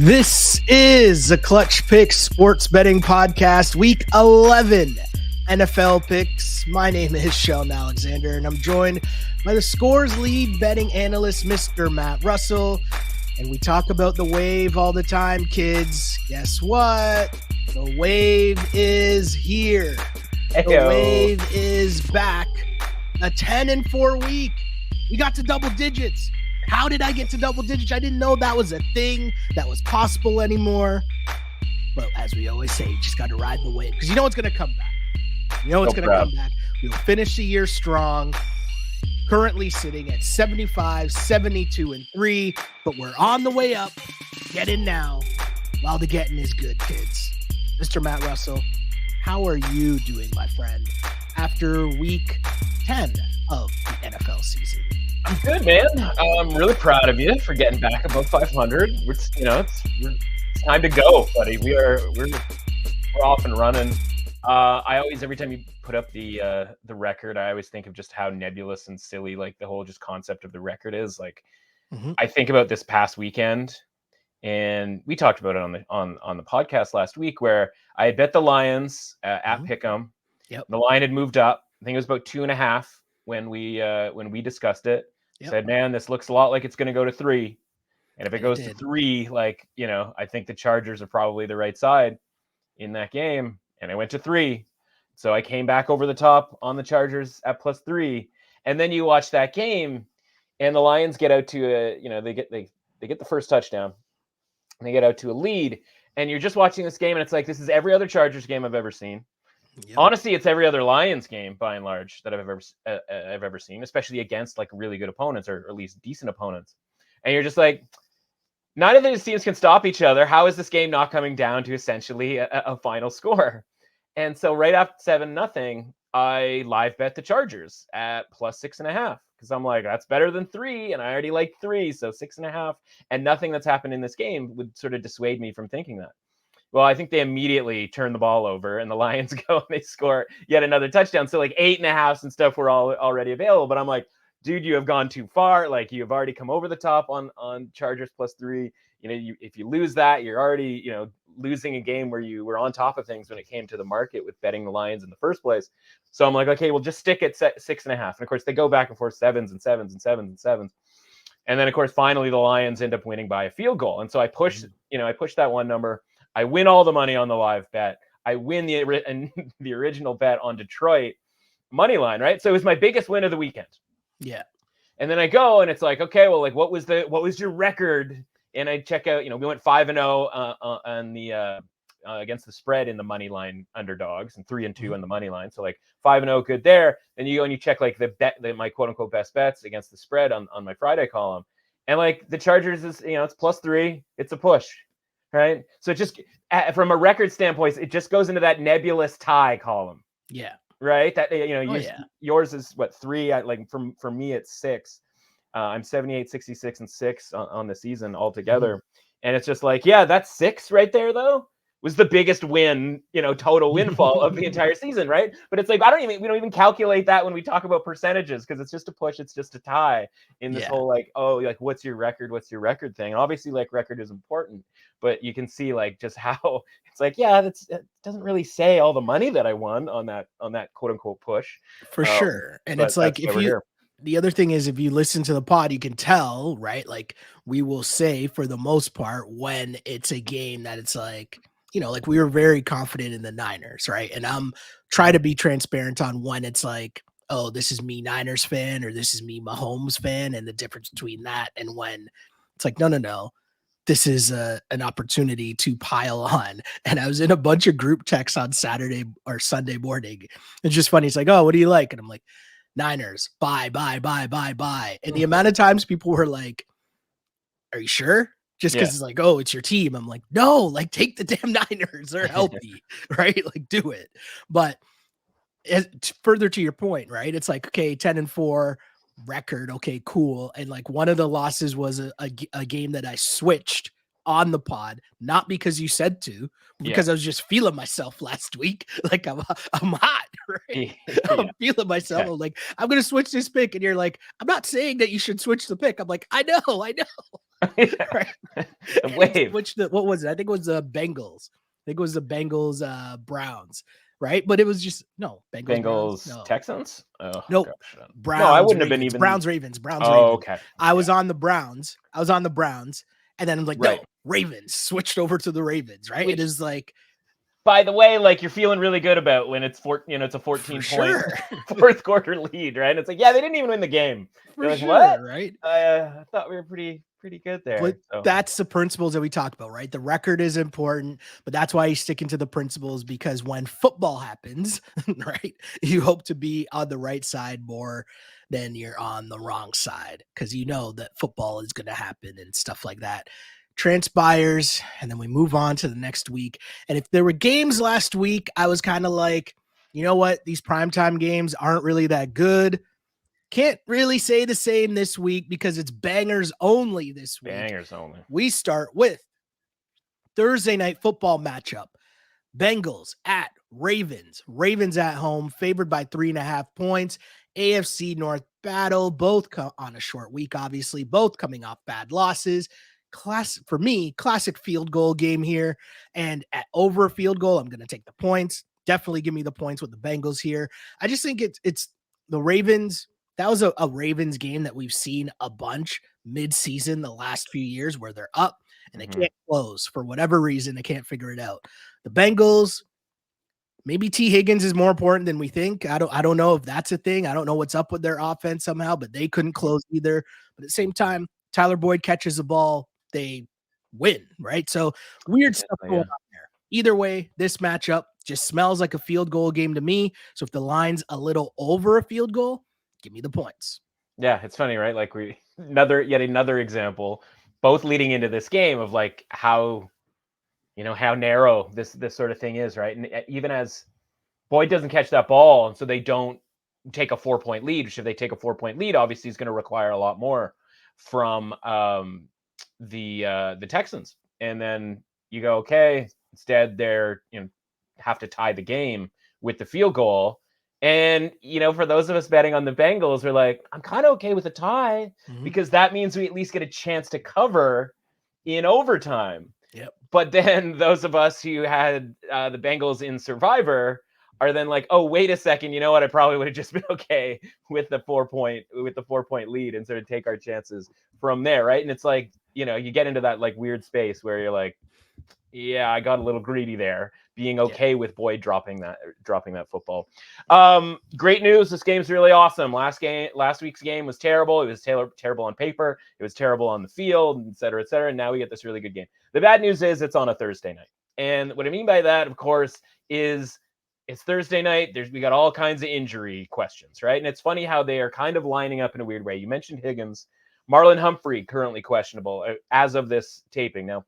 This is the Clutch Picks Sports Betting Podcast, Week 11 NFL Picks. My name is Sheldon Alexander, and I'm joined by the Scores Lead betting analyst, Mr. Matt Russell. And we talk about the wave all the time, kids. Guess what? The wave is here. The wave is back. A 10-4 week. We got to double digits. How did I get to double digits? I didn't know that was a thing that was possible anymore. But as we always say, you just got to ride the wave because you know it's going to come back. You know it's going to come back. We'll finish the year strong. Currently sitting at 75, 72, and 3. But we're on the way up. Get in now while the getting is good, kids. Mr. Matt Russell, how are you doing, my friend, after week 10 of the NFL season? I'm good, man. I'm really proud of you for getting back above 500. It's time to go, buddy. We're off and running. I always, every time you put up the record, I always think of just how nebulous and silly like the whole just concept of the record is. Like, I think about this past weekend, and we talked about it on the podcast last week, where I had bet the Lions at Pick'em. Yep. The line had moved up. I think it was about 2.5 when we discussed it. Yep. Said, man, this looks a lot like it's going to go to 3. And if it goes to 3, like, I think the Chargers are probably the right side in that game. And I went to 3. So I came back over the top on the Chargers at +3. And then you watch that game and the Lions get out to they get the first touchdown. And they get out to a lead. And you're just watching this game and it's like, this is every other Chargers game I've ever seen. Yep. Honestly, it's every other Lions game by and large that I've ever seen, especially against like really good opponents or at least decent opponents. And you're just like, none of these teams can stop each other. How is this game not coming down to essentially a final score? And so right after 7-0, I live bet the Chargers at +6.5 because I'm like, that's better than 3, and I already like 3, so 6.5. And nothing that's happened in this game would sort of dissuade me from thinking that. Well, I think they immediately turn the ball over and the Lions go and they score yet another touchdown. So like 8.5s and stuff were all already available. But I'm like, dude, you have gone too far. Like you have already come over the top on Chargers +3. If you lose that, you're already, losing a game where you were on top of things when it came to the market with betting the Lions in the first place. So I'm like, okay, well, just stick at 6.5. And of course, they go back and forth 7s and 7s and 7s and 7s. And then, of course, finally, the Lions end up winning by a field goal. And so I pushed that one number. I win all the money on the live bet. I win the original bet on Detroit money line, right? So it was my biggest win of the weekend. Yeah. And then I go and it's like, okay, well, like what was your record? And I check out, we went 5-0 on the against the spread in the money line underdogs and 3-2 on the money line. So like 5-0, good there. Then you go and you check like my quote unquote best bets against the spread on my Friday column. And like the Chargers is, it's +3. It's a push. Right. So just from a record standpoint, it just goes into that nebulous tie column. Yeah. Right. That, yours is what, 3? For me, it's 6. I'm 78, 66 and 6 on the season altogether. And it's just like, yeah, that's 6 right there, though. Was the biggest win, total windfall of the entire season, right? But it's like we don't even calculate that when we talk about percentages because it's just a push, it's just a tie in this whole what's your record thing. And obviously, like record is important, but you can see like just how it's like, yeah, it doesn't really say all the money that I won on that quote unquote push for sure. And it's like the other thing is if you listen to the pod, you can tell, right? Like we will say for the most part when it's a game that it's like. Like we were very confident in the Niners, right? And I'm trying to be transparent on when it's like, oh, this is me Niners fan or this is me Mahomes fan and the difference between that and when it's like, no. This is an opportunity to pile on. And I was in a bunch of group texts on Saturday or Sunday morning. It's just funny. It's like, oh, what do you like? And I'm like, Niners, buy. And the amount of times people were like, are you sure? Just because it's like, oh, it's your team. I'm like, no, like take the damn Niners. They're healthy, right? Like do it. But further to your point, right? It's like, okay, 10-4 record. Okay, cool. And like one of the losses was a game that I switched on the pod, not because you said to, because I was just feeling myself last week. Like I'm hot, right? I'm feeling myself. I'm like, I'm going to switch this pick. And you're like, I'm not saying that you should switch the pick. I'm like, I know. Right. The wave. What was it? I think it was the Bengals. I think it was the Bengals Browns, right? But it was just Bengals Texans? Oh, no. Gosh. No, I wouldn't have been even Browns Ravens. Oh, okay. I was on the Browns. And then I'm like, no, Ravens, switched over to the Ravens, right? It is like, by the way, like you're feeling really good about when it's it's a 14-point fourth quarter lead, right? And it's like, yeah, they didn't even win the game. For sure, what? Right? I thought we were pretty good there. But that's the principles that we talked about, right? The record is important, but that's why he's sticking to the principles, because when football happens, right, you hope to be on the right side more than you're on the wrong side, because you know that football is going to happen and stuff like that transpires, and then we move on to the next week. And if there were games last week, I was kind of like, you know what, these primetime games aren't really that good. Can't really say the same this week because it's bangers only this week. Bangers only. We start with Thursday night football matchup. Bengals at Ravens. Ravens at home, favored by 3.5 points. AFC North battle, both on a short week, obviously, both coming off bad losses. For me, classic field goal game here. And at over a field goal, I'm going to take the points. Definitely give me the points with the Bengals here. I just think it's the Ravens. That was a Ravens game that we've seen a bunch mid-season the last few years where they're up and they can't close for whatever reason. They can't figure it out. The Bengals, maybe T. Higgins is more important than we think. I don't know if that's a thing. I don't know what's up with their offense somehow, but they couldn't close either. But at the same time, Tyler Boyd catches the ball, they win, right? So weird stuff going on there. Either way, this matchup just smells like a field goal game to me. So if the line's a little over a field goal, give me the points. Yeah, it's funny, right? Like yet another example, both leading into this game of like how narrow this sort of thing is, right? And even as Boyd doesn't catch that ball, and so they don't take a 4-point lead, which if they take a 4-point lead, obviously is going to require a lot more from the Texans. And then you go, okay, instead they're have to tie the game with the field goal. And for those of us betting on the Bengals, we're like, I'm kind of okay with a tie because that means we at least get a chance to cover in overtime. Yep. But then those of us who had the Bengals in Survivor are then like, oh, wait a second, you know what? I probably would have just been okay with the 4-point lead and sort of take our chances from there, right? And it's like, you get into that like weird space where you're like, yeah, I got a little greedy there, being okay with Boyd dropping that football. Great news. This game's really awesome. Last week's game was terrible. It was terrible on paper. It was terrible on the field, et cetera, et cetera. And now we get this really good game. The bad news is it's on a Thursday night. And what I mean by that, of course, is it's Thursday night. We got all kinds of injury questions, right? And it's funny how they are kind of lining up in a weird way. You mentioned Higgins. Marlon Humphrey, currently questionable as of this taping. Now,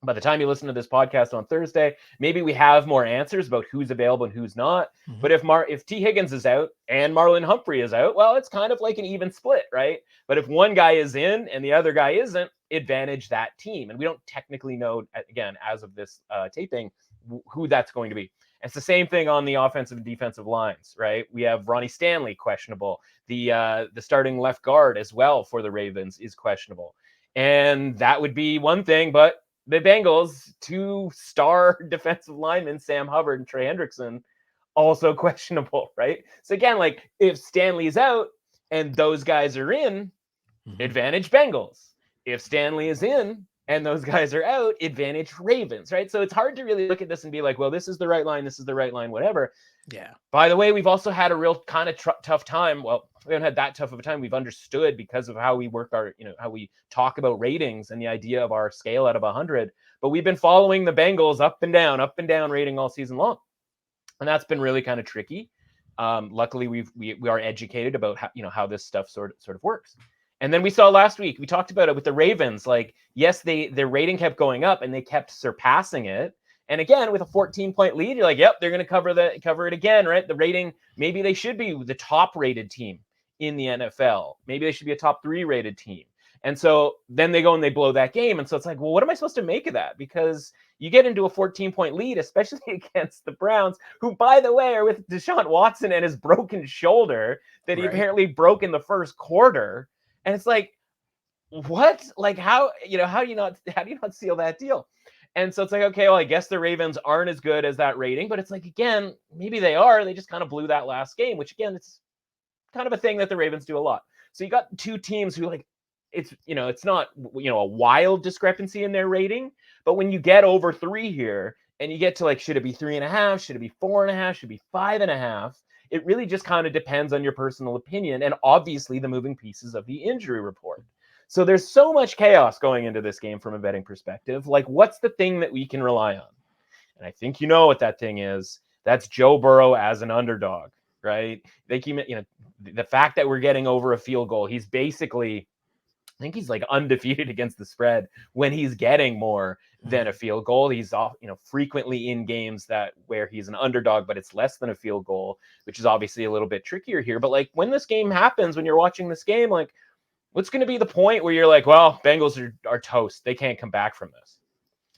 by the time you listen to this podcast on Thursday, maybe we have more answers about who's available and who's not. But if T. Higgins is out and Marlon Humphrey is out, well, it's kind of like an even split, right? But if one guy is in and the other guy isn't, advantage that team. And we don't technically know, again, as of this taping, who that's going to be. It's the same thing on the offensive and defensive lines, right? We have Ronnie Stanley questionable. The starting left guard as well for the Ravens is questionable. And that would be one thing, but the Bengals, 2-star defensive linemen, Sam Hubbard and Trey Hendrickson, also questionable, right? So again, like if Stanley's out and those guys are in, advantage Bengals. If Stanley is in and those guys are out, advantage Ravens, right? So it's hard to really look at this and be like, well, this is the right line, whatever. Yeah. By the way, we've also had a real kind of tough time. Well, we haven't had that tough of a time. We've understood because of how we work how we talk about ratings and the idea of our scale out of 100. But we've been following the Bengals up and down rating all season long. And that's been really kind of tricky. Luckily, we are educated about how this stuff sort of works. And then we saw last week, we talked about it with the Ravens. Like, yes, their rating kept going up and they kept surpassing it. And again, with a 14-point lead, you're like, yep, they're going to cover it again, right? The rating, maybe they should be the top-rated team in the NFL. Maybe they should be a top 3-rated team. And so then they go and they blow that game. And so it's like, well, what am I supposed to make of that? Because you get into a 14-point lead, especially against the Browns, who, by the way, are with Deshaun Watson and his broken shoulder that he apparently broke in the first quarter. And it's like, what? Like how do you not seal that deal? And so it's like, okay, well, I guess the Ravens aren't as good as that rating, but it's like, again, maybe they are. They just kind of blew that last game, which again, it's kind of a thing that the Ravens do a lot. So you got two teams who like, it's not a wild discrepancy in their rating, but when you get over 3 here and you get to like, should it be 3.5? Should it be 4.5? Should it be 5.5? It really just kind of depends on your personal opinion and obviously the moving pieces of the injury report. So there's so much chaos going into this game from a betting perspective. Like, what's the thing that we can rely on? And I think you know what that thing is. That's Joe Burrow as an underdog, right? The fact that we're getting over a field goal, he's basically, I think he's like undefeated against the spread when he's getting more than a field goal. He's off, frequently in games where he's an underdog, but it's less than a field goal, which is obviously a little bit trickier here. But like when this game happens, when you're watching this game, like what's going to be the point where you're like, well, Bengals are toast. They can't come back from this.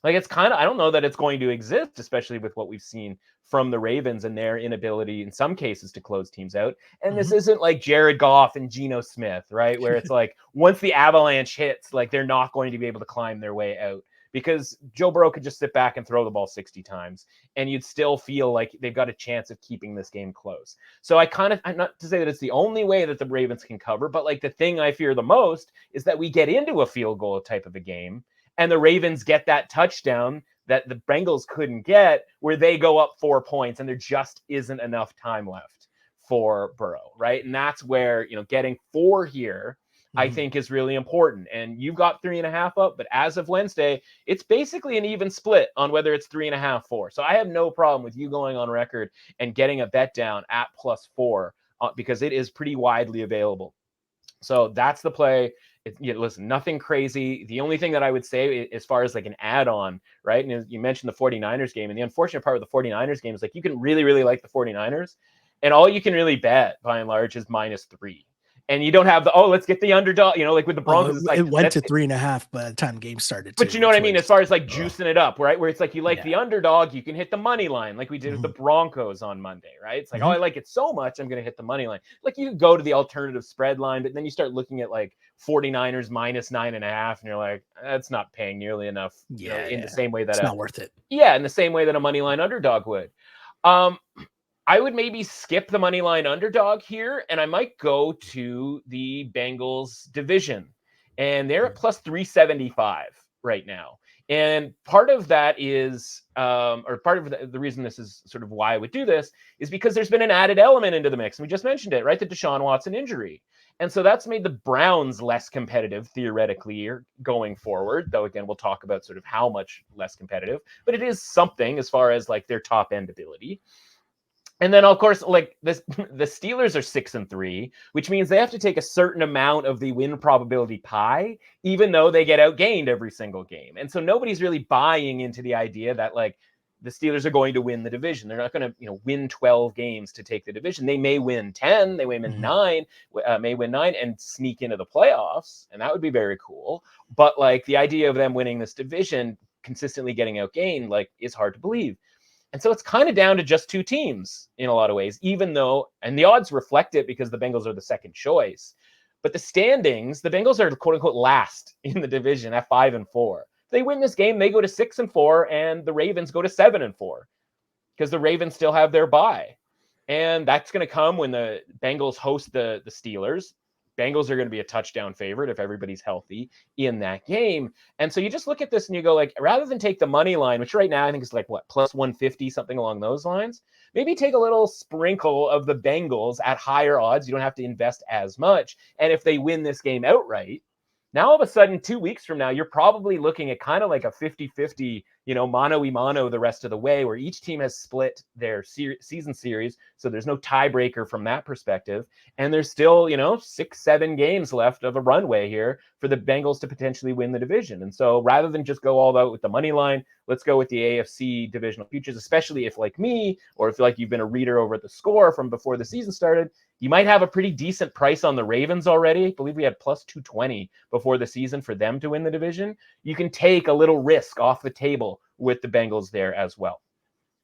Like it's kind of, I don't know that it's going to exist, especially with what we've seen from the Ravens and their inability in some cases to close teams out. And this isn't like Jared Goff and Geno Smith, right? Where it's like once the avalanche hits, like they're not going to be able to climb their way out because Joe Burrow could just sit back and throw the ball 60 times and you'd still feel like they've got a chance of keeping this game close. So I'm not to say that it's the only way that the Ravens can cover, but like the thing I fear the most is that we get into a field goal type of a game and the Ravens get that touchdown that the Bengals couldn't get, where they go up 4 points and there just isn't enough time left for Burrow, right? And that's where, getting 4 here, I think is really important. And you've got 3.5 up, but as of Wednesday, it's basically an even split on whether it's 3.5, 4. So I have no problem with you going on record and getting a bet down at +4 because it is pretty widely available. So that's the play. Listen, nothing crazy. The only thing that I would say as far as like an add-on, right? And you mentioned the 49ers game, and the unfortunate part with the 49ers game is like you can really, really like the 49ers, and all you can really bet by and large is -3. And you don't have let's get the underdog, like with the Broncos. It's like it went to 3.5 by the time game started. But you know what I mean? As far as like juicing it up, right? Where it's like you like the underdog, you can hit the money line like we did with the Broncos on Monday, right? It's like, I like it so much, I'm going to hit the money line. Like you go to the alternative spread line, but then you start looking at like 49ers -9.5, and you're like, that's not paying nearly enough. In the same way that it's not worth it. Yeah, in the same way that a money line underdog would. I would maybe skip the money line underdog here, and I might go to the Bengals division. And they're at +375 right now. And part of that is, or part of the reason this is sort of why I would do this is because there's been an added element into the mix. And we just mentioned it, right? The Deshaun Watson injury. And so that's made the Browns less competitive theoretically going forward. Though, again, we'll talk about sort of how much less competitive. But it is something as far as like their top end ability. And then, of course, like the Steelers are 6-3, which means they have to take a certain amount of the win probability pie, even though they get outgained every single game. And so nobody's really buying into the idea that like the Steelers are going to win the division. They're not going to, win 12 games to take the division. They may win 10, they may win 9, may win 9 and sneak into the playoffs. And that would be very cool. But like the idea of them winning this division, consistently getting outgained, like is hard to believe. And so it's kind of down to just 2 teams in a lot of ways, even though, and the odds reflect it because the Bengals are the second choice. But the standings, the Bengals are quote unquote last in the division at 5-4. If they win this game, they go to 6-4, and the Ravens go to 7-4 because the Ravens still have their bye. And that's going to come when the Bengals host the Steelers. Bengals are going to be a touchdown favorite if everybody's healthy in that game. And so you just look at this and you go like, rather than take the money line, which right now I think is like what, +150, something along those lines, maybe take a little sprinkle of the Bengals at higher odds. You don't have to invest as much. And if they win this game outright, now all of a sudden 2 weeks from now, you're probably looking at kind of like a 50-50, mano-y-mano the rest of the way, where each team has split their season series. So there's no tiebreaker from that perspective. And there's still, 6-7 games left of a runway here for the Bengals to potentially win the division. And so rather than just go all out with the money line, let's go with the AFC divisional futures, especially if like me, or if like you've been a reader over at the Score from before the season started, you might have a pretty decent price on the Ravens already. I believe we had +220 before the season for them to win the division. You can take a little risk off the table with the Bengals there as well.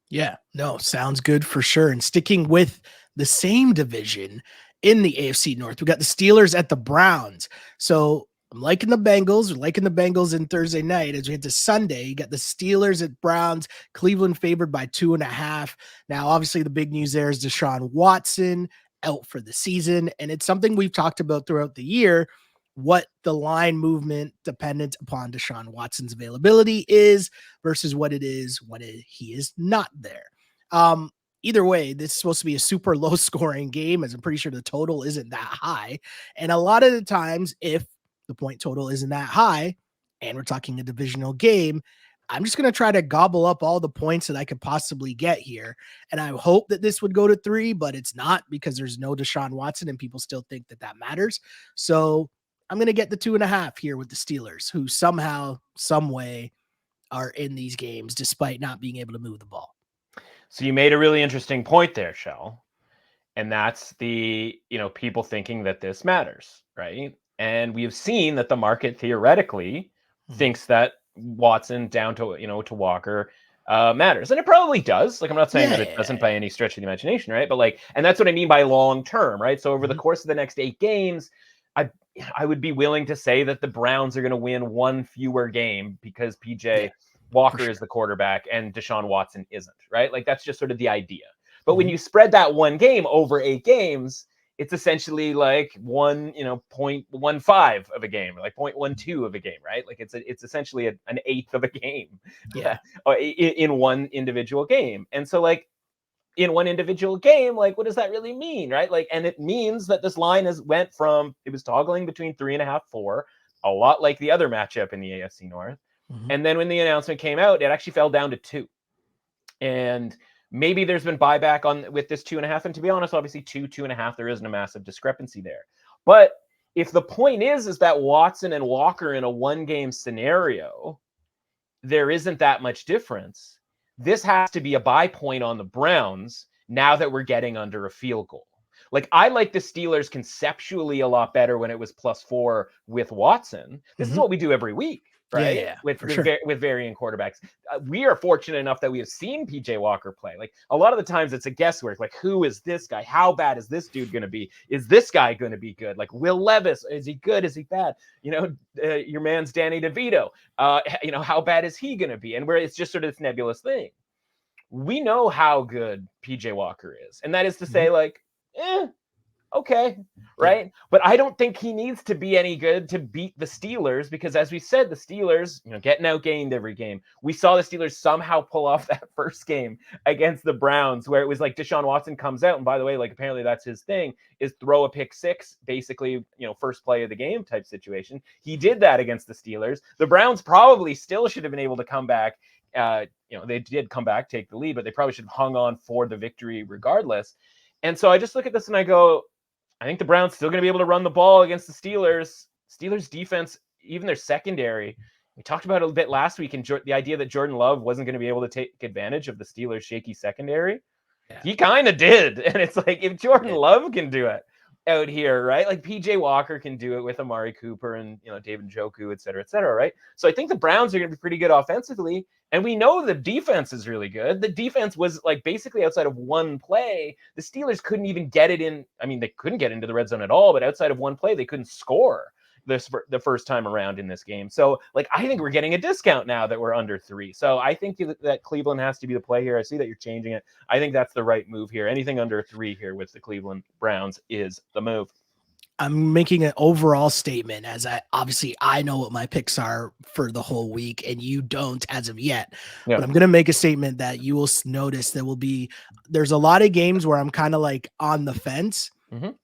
Yeah, no, sounds good for sure. And sticking with the same division in the AFC North, we got the Steelers at the Browns. So I'm liking the Bengals. We're liking the Bengals in Thursday night. As we head to Sunday, you got the Steelers at Browns. Cleveland favored by 2.5. Now, obviously, the big news there is Deshaun Watson out for the season. And it's something we've talked about throughout the year, what the line movement dependent upon Deshaun Watson's availability is versus what it is when he is not there. Either way, this is supposed to be a super low scoring game, as I'm pretty sure the total isn't that high. And a lot of the times, if the point total isn't that high and we're talking a divisional game, I'm just going to try to gobble up all the points that I could possibly get here. And I hope that this would go to 3, but it's not, because there's no Deshaun Watson and people still think that matters. So I'm going to get the 2.5 here with the Steelers, who somehow, some way are in these games despite not being able to move the ball. So you made a really interesting point there, Shell. And that's the, people thinking that this matters, right? And we have seen that the market theoretically thinks that Watson down to, to Walker matters. And it probably does. Like, I'm not saying that it doesn't by any stretch of the imagination, right? But and that's what I mean by long term, right? So over the course of the next 8 games, I would be willing to say that the Browns are going to win one fewer game because PJ Walker is the quarterback and Deshaun Watson isn't, right? Like, that's just sort of the idea. But when you spread that one game over 8 games, it's essentially like 0.15 of a game, or like 0.12 of a game, right? Like it's essentially an eighth of a game in one individual game. And so in one individual game, what does that really mean, right? And it means that this line it was toggling between 3.5, 4, a lot like the other matchup in the AFC North. And then when the announcement came out, it actually fell down to 2. And maybe there's been buyback with this 2.5. And to be honest, obviously 2.5, there isn't a massive discrepancy there. But if the point is that Watson and Walker in a 1-game scenario, there isn't that much difference, this has to be a buy point on the Browns now that we're getting under a field goal. I like the Steelers conceptually a lot better when it was +4 with Watson. This is what we do every week, right? With varying quarterbacks. We are fortunate enough that we have seen PJ Walker play. A lot of the times it's a guesswork. Who is this guy? How bad is this dude going to be? Is this guy going to be good? Will Levis, is he good? Is he bad? Your man's Danny DeVito. How bad is he going to be? And where it's just sort of this nebulous thing. We know how good PJ Walker is. And that is to say, okay, right? Yeah. But I don't think he needs to be any good to beat the Steelers, because as we said, the Steelers, getting outgained every game. We saw the Steelers somehow pull off that first game against the Browns, where it was Deshaun Watson comes out, and by the way, apparently that's his thing, is throw a pick 6, basically, first play of the game type situation. He did that against the Steelers. The Browns probably still should have been able to come back. They did come back, take the lead, but they probably should have hung on for the victory regardless. And so I just look at this and I go, I think the Browns still going to be able to run the ball against the Steelers. Steelers defense, even their secondary. We talked about it a bit last week, and the idea that Jordan Love wasn't going to be able to take advantage of the Steelers' shaky secondary. Yeah. He kind of did. And it's if Jordan Love can do it out here, right? PJ Walker can do it with Amari Cooper and, David Njoku, et cetera, right? So I think the Browns are going to be pretty good offensively. And we know the defense is really good. The defense was basically outside of one play, the Steelers couldn't even get it in. I mean, they couldn't get into the red zone at all, but outside of one play, they couldn't score the first time around in this game. So I think we're getting a discount now that we're under 3. So I think that Cleveland has to be the play here. I see that you're changing it. I think that's the right move here. Anything under 3 here with the Cleveland Browns is the move. I'm making an overall statement, as I know what my picks are for the whole week and you don't as of yet. But I'm going to make a statement that you will notice there's a lot of games where I'm kind of on the fence.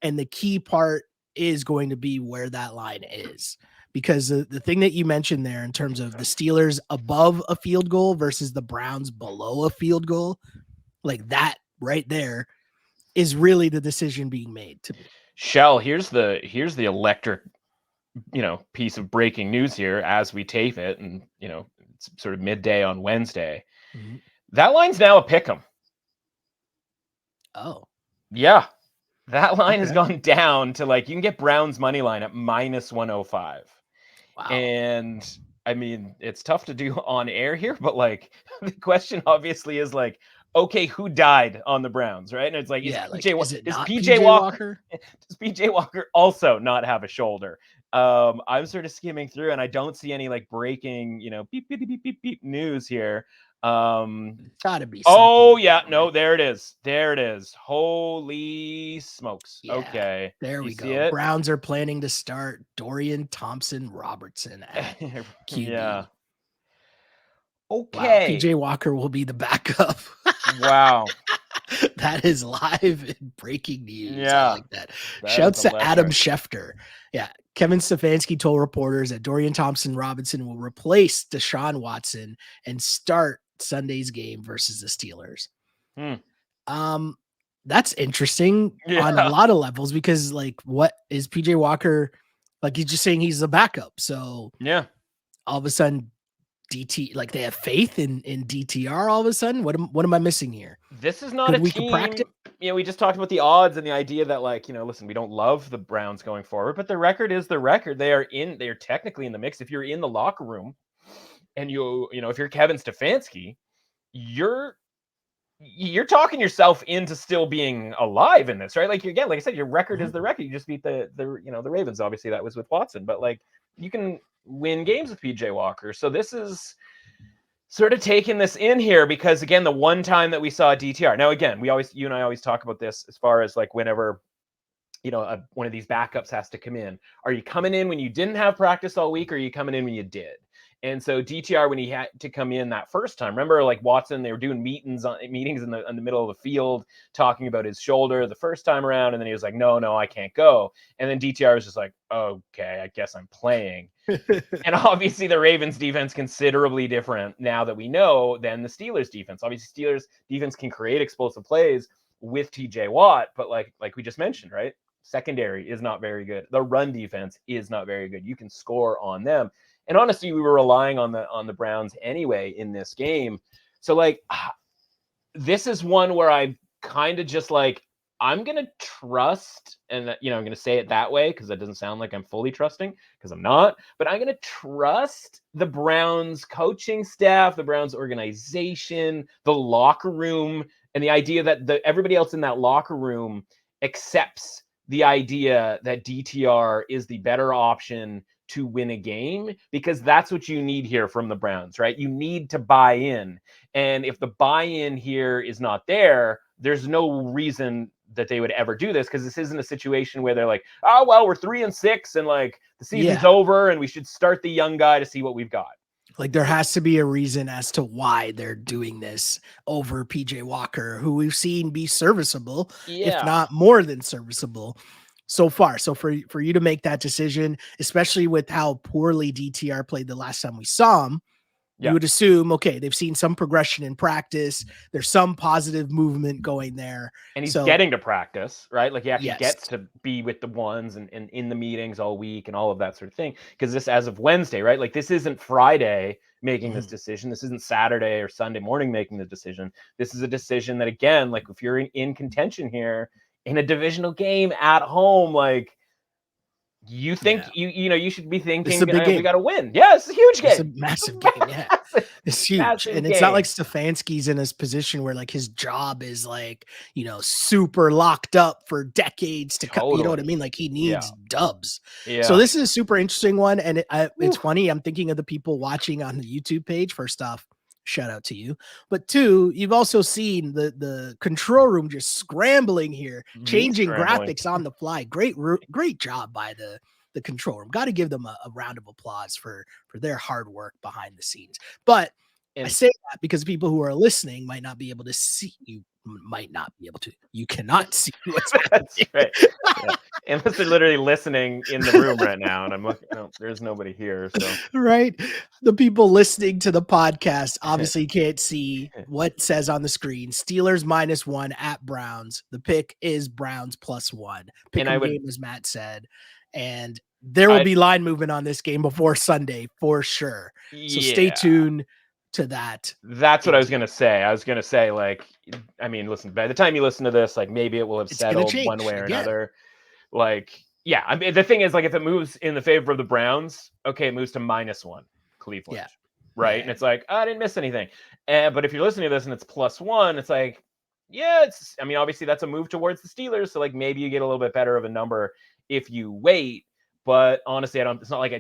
And the key part is going to be where that line is, because the thing that you mentioned there in terms of the Steelers above a field goal versus the Browns below a field goal, that right there is really the decision being made to me. Shell, here's the electric, piece of breaking news here as we tape it, and it's sort of midday on Wednesday. That line's now a pick 'em. Oh, yeah, that line has gone down to you can get Browns money line at -105. Wow. And I mean, it's tough to do on air here, but the question obviously is okay, who died on the Browns, right? And it's is PJ Walker? Does PJ Walker also not have a shoulder? I'm sort of skimming through, and I don't see any like breaking, beep beep beep beep beep news here. Gotta be. Oh yeah, no, there it is. Holy smokes! Yeah, okay, there we see go. it? Browns are planning to start Dorian Thompson-Robertson at QB. Yeah. Wow, Okay. PJ Walker will be the backup. Wow. That is live and breaking news. Yeah. I like that. That Shouts is to Adam electric. Schefter. Yeah. Kevin Stefanski told reporters that Dorian Thompson-Robinson will replace Deshaun Watson and start Sunday's game versus the Steelers. That's interesting on a lot of levels because, like, what is PJ Walker? Like, he's just saying he's the backup. So, yeah, all of a sudden, DT, like, they have faith in DTR all of a sudden. What am I missing here? this is not a team. We just talked about the odds and the idea that, like, listen, we don't love the Browns going forward, but the record is the record. They are technically in the mix. If you're in the locker room and if you're Kevin Stefanski, you're talking yourself into still being alive in this, right? Like, again, like I said, your record is the record. You just beat the Ravens. Obviously, that was with Watson, but like, you can win games with PJ Walker. So this is sort of taking this in here because, again, the one time that we saw DTR. Now, again, you and I always talk about this as far as like whenever one of these backups has to come in. Are you coming in when you didn't have practice all week, or are you coming in when you did? And so DTR, when he had to come in that first time, remember, like Watson, they were doing meetings in the middle of the field, talking about his shoulder the first time around, and then he was like, no, I can't go. And then DTR was just like, okay, I guess I'm playing. And obviously the Ravens defense considerably different now that we know than the Steelers defense. Obviously Steelers defense can create explosive plays with TJ Watt, but like we just mentioned, right? Secondary is not very good. The run defense is not very good. You can score on them. And honestly, we were relying on the Browns anyway in this game. So like, this is one where I kind of just like, I'm going to trust, and I'm going to say it that way because that doesn't sound like I'm fully trusting, because I'm not, but I'm going to trust the Browns coaching staff, the Browns organization, the locker room, and the idea that everybody else in that locker room accepts the idea that DTR is the better option to win a game, because that's what you need here from the Browns, right? You need to buy in. And if the buy-in here is not there, there's no reason that they would ever do this, because this isn't a situation where they're like, oh, well, we're 3-6 and like the season's over and we should start the young guy to see what we've got. Like, there has to be a reason as to why they're doing this over PJ Walker, who we've seen be serviceable, if not more than serviceable so far. So for you to make that decision, especially with how poorly DTR played the last time we saw him, you would assume, okay, they've seen some progression in practice. There's some positive movement going there. And he's getting to practice, right? Like, he actually gets to be with the ones and in the meetings all week and all of that sort of thing. Because this, as of Wednesday, right? Like, this isn't Friday making this decision. This isn't Saturday or Sunday morning making the decision. This is a decision that, again, like, if you're in contention here in a divisional game at home, like, you think you should be thinking, we got to win. Yeah, it's a huge game. It's a massive game. Yeah, it's huge. And it's not like Stefanski's in his position where like his job is like, super locked up for decades to come. You know what I mean? Like, he needs dubs. Yeah. So this is a super interesting one. And it's funny. I'm thinking of the people watching on the YouTube page. First off, shout out to you. But two, you've also seen the control room just scrambling here, changing graphics on the fly. Great job by the control room. Got to give them a round of applause for their hard work behind the scenes. But I say that because people who are listening might not be able to see. You cannot see what's happening. That's right. Yeah. Unless they're literally listening in the room right now, and I'm looking. No, there's nobody here. So right, the people listening to the podcast obviously can't see what says on the screen. Steelers -1 at Browns. The pick is Browns +1. Pick and game, as Matt said, and there will be line movement on this game before Sunday for sure. So stay tuned to that. That's what I was going to say. I was going to say, like, I mean, listen, by the time you listen to this, like, maybe it will have settled one way or another. Like, yeah, I mean, the thing is, like, if it moves in the favor of the Browns, okay, it moves to -1 Cleveland, right? And it's like, I didn't miss anything. But if you're listening to this and it's +1, it's like, I mean, obviously that's a move towards the Steelers. So like, maybe you get a little bit better of a number if you wait. But honestly, it's not like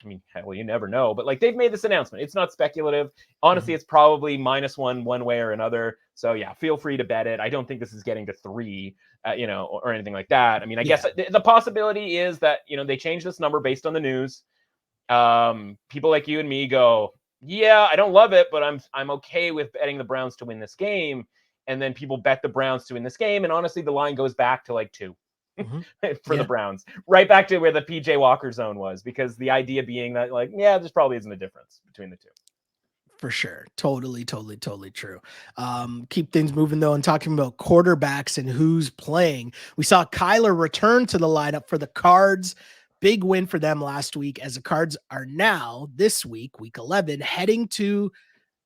I mean, hell, you never know. But like, they've made this announcement. It's not speculative. Honestly, it's probably -1 one way or another. So yeah, feel free to bet it. I don't think this is getting to 3, or anything like that. I mean, I guess the possibility is that, they change this number based on the news. People like you and me go, yeah, I don't love it, but I'm okay with betting the Browns to win this game. And then people bet the Browns to win this game. And honestly, the line goes back to like 2. For the Browns, right back to where the PJ Walker zone was, because the idea being that, like, yeah, there's probably isn't a difference between the two. For sure. Totally true. Keep things moving though, and talking about quarterbacks and who's playing. We saw Kyler return to the lineup for the Cards. Big win for them last week, as the Cards are now this week, week 11, heading to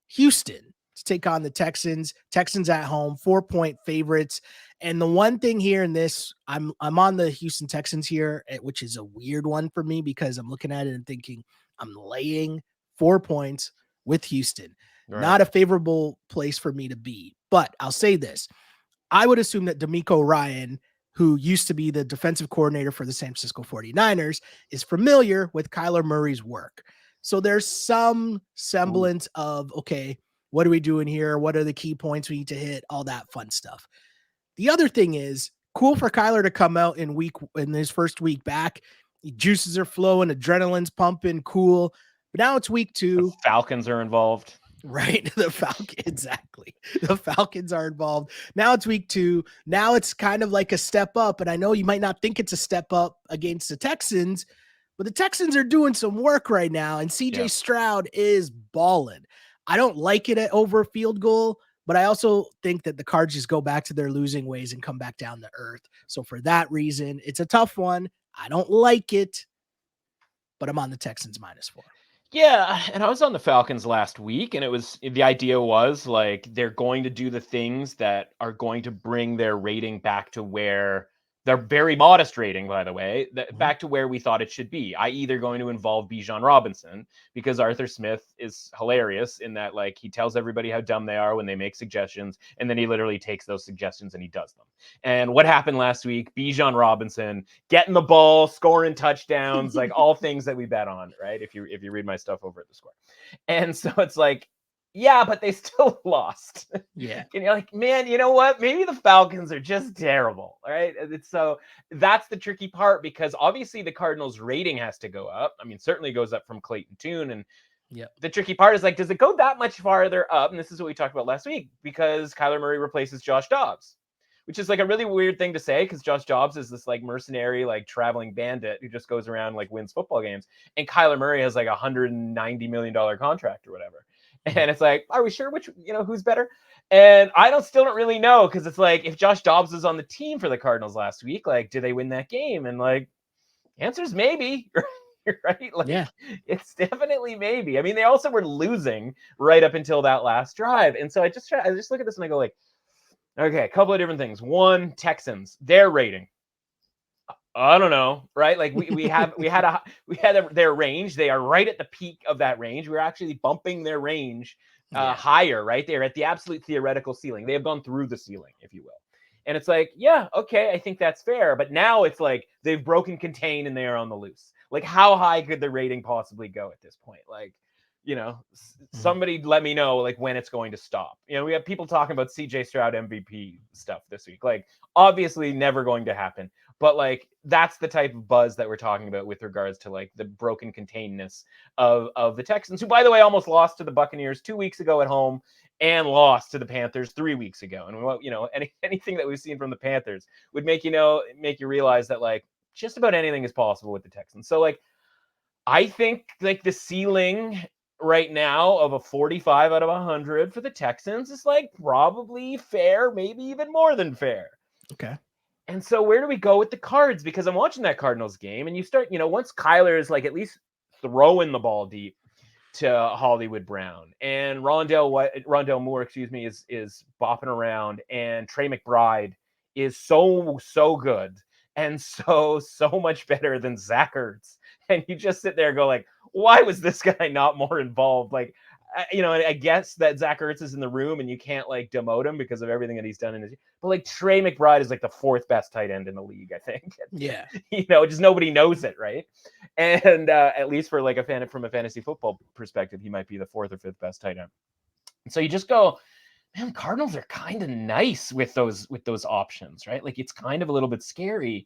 Houston to take on the Texans. Texans at home, 4-point favorites. And the one thing here in this, I'm on the Houston Texans here, which is a weird one for me, because I'm looking at it and thinking I'm laying 4 points with Houston. Right. Not a favorable place for me to be. But I'll say this. I would assume that D'Amico Ryan, who used to be the defensive coordinator for the San Francisco 49ers, is familiar with Kyler Murray's work. So there's some semblance of, okay, what are we doing here? What are the key points we need to hit? All that fun stuff. The other thing is, cool for Kyler to come out in his first week back. Juices are flowing, adrenaline's pumping, cool. But now it's week 2. The Falcons are involved. Right. Exactly. The Falcons are involved. Now it's week 2. Now it's kind of like a step up. And I know you might not think it's a step up against the Texans, but the Texans are doing some work right now. And CJ Stroud is balling. I don't like it at over field goal, but I also think that the Cards just go back to their losing ways and come back down to earth. So for that reason, it's a tough one. I don't like it, but I'm on the Texans -4. Yeah, and I was on the Falcons last week, and the idea was like, they're going to do the things that are going to bring their rating back to where they're very modest rating, by the way, back to where we thought it should be. I.e., they're going to involve Bijan Robinson, because Arthur Smith is hilarious in that, like, he tells everybody how dumb they are when they make suggestions, and then he literally takes those suggestions and he does them. And what happened last week? Bijan Robinson getting the ball, scoring touchdowns, like all things that we bet on, right? If you read my stuff over at The Score. And so it's like, yeah, but they still lost. Yeah. And you're like, man, you know what? Maybe the Falcons are just terrible, right? So that's the tricky part, because obviously the Cardinals' rating has to go up. I mean, certainly goes up from Clayton Tune. And the tricky part is, like, does it go that much farther up? And this is what we talked about last week, because Kyler Murray replaces Josh Dobbs, which is like a really weird thing to say, because Josh Dobbs is this like mercenary, like traveling bandit who just goes around, like, wins football games. And Kyler Murray has like $190 million contract or whatever. And it's like, are we sure who's better? And I still don't really know, because it's like, if Josh Dobbs was on the team for the Cardinals last week, like, do they win that game? And like, the answer is maybe, right? Like, it's definitely maybe. I mean, they also were losing right up until that last drive. And so I just look at this and I go like, okay, a couple of different things. One, Texans, their rating. I don't know, right? Like, we had their range. They are right at the peak of that range. We're actually bumping their range higher, right? They're at the absolute theoretical ceiling. They have gone through the ceiling, if you will. And it's like, yeah, okay, I think that's fair. But now it's like they've broken contain and they are on the loose. Like, how high could the rating possibly go at this point? Like, somebody let me know, like, when it's going to stop. We have people talking about CJ Stroud MVP stuff this week. Like, obviously never going to happen. But like, that's the type of buzz that we're talking about with regards to like the broken containedness of the Texans, who, by the way, almost lost to the Buccaneers 2 weeks ago at home and lost to the Panthers 3 weeks ago. And anything that we've seen from the Panthers would make you realize that, like, just about anything is possible with the Texans. So like, I think like the ceiling right now of a 45 out of 100 for the Texans is like probably fair, maybe even more than fair. Okay. And so where do we go with the Cards? Because I'm watching that Cardinals game, and you start, once Kyler is like at least throwing the ball deep to Hollywood Brown, and Rondell Moore, is bopping around, and Trey McBride is so good and so much better than Zach Ertz. And you just sit there and go like, why was this guy not more involved? Like, I guess that Zach Ertz is in the room and you can't like demote him because of everything that he's done in his. But like Trey McBride is like the 4th best tight end in the league, I think. Yeah. Just nobody knows it, right? And at least for like from a fantasy football perspective, he might be the 4th or 5th best tight end. And so you just go, man, Cardinals are kind of nice with those options, right? Like it's kind of a little bit scary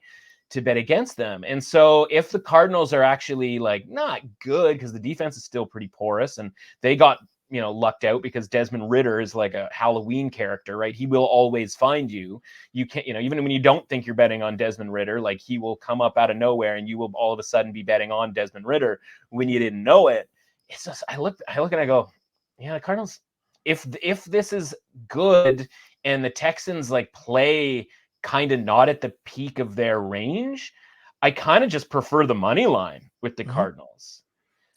to bet against them. And so if the Cardinals are actually like not good because the defense is still pretty porous and they got, lucked out because Desmond Ridder is like a Halloween character, right? He will always find you. You can't, even when you don't think you're betting on Desmond Ridder, like he will come up out of nowhere and you will all of a sudden be betting on Desmond Ridder when you didn't know it. It's just, I look and I go, yeah, the Cardinals, if this is good and the Texans like play kind of not at the peak of their range, I kind of just prefer the money line with the Cardinals.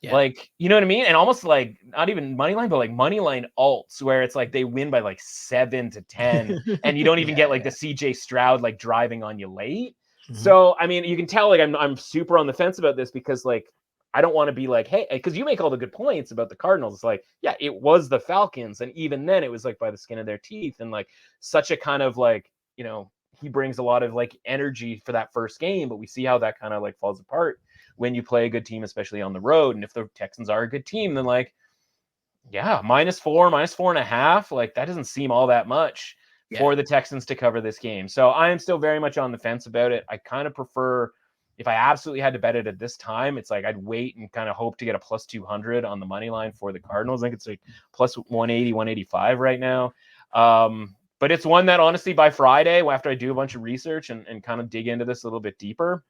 Yeah. Like, you know what I mean? And almost like not even money line, but like money line alts where it's like they win by like 7-10 and you don't even get like the CJ Stroud like driving on you late. So, I mean, you can tell like I'm super on the fence about this because like I don't want to be like, hey, because you make all the good points about the Cardinals. It's like, yeah, it was the Falcons. And even then it was like by the skin of their teeth and like such a kind of like, he brings a lot of like energy for that first game, but we see how that kind of like falls apart when you play a good team, especially on the road. And if the Texans are a good team, then like, yeah, -4, -4.5, like that doesn't seem all that much for the Texans to cover this game. So I am still very much on the fence about it. I kind of prefer, if I absolutely had to bet it at this time, it's like I'd wait and kind of hope to get a +200 on the money line for the Cardinals. I think it's like +180, 185 right now. But it's one that honestly by Friday, after I do a bunch of research and kind of dig into this a little bit deeper,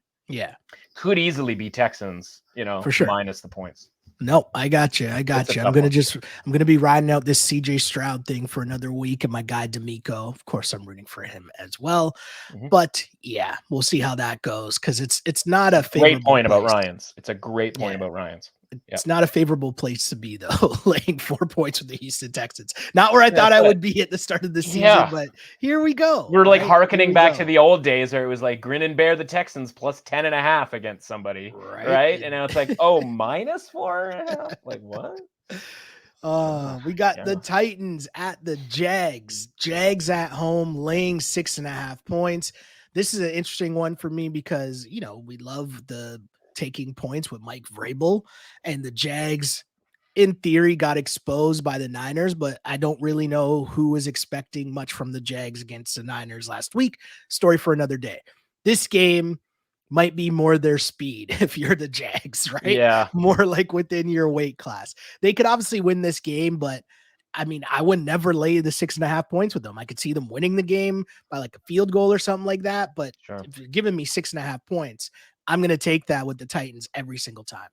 could easily be Texans, for sure, minus the points. No, I got you. I'm going to be riding out this CJ Stroud thing for another week. And my guy, D'Amico, of course, I'm rooting for him as well. But yeah, we'll see how that goes. Cause it's not a favorable great point about Ryans. It's a great point about Ryans. It's not a favorable place to be though, laying 4 points with the Houston Texans. Not where I thought I would be at the start of the season, but here we go. We're like hearkening back to the old days where it was like grin and bear the Texans +10.5 against somebody, right? And now it's like, oh, -4.5? Like what? We got the Titans at the Jags. Jags at home laying 6.5 points. This is an interesting one for me because, we love the taking points with Mike Vrabel, and the Jags in theory got exposed by the Niners, but I don't really know who was expecting much from the Jags against the Niners last week. Story for another day. This game might be more their speed if you're the Jags, right? Yeah. More like within your weight class. They could obviously win this game, but I mean, I would never lay the 6.5 points with them. I could see them winning the game by like a field goal or something like that. But if you're giving me 6.5 points, I'm going to take that with the Titans every single time.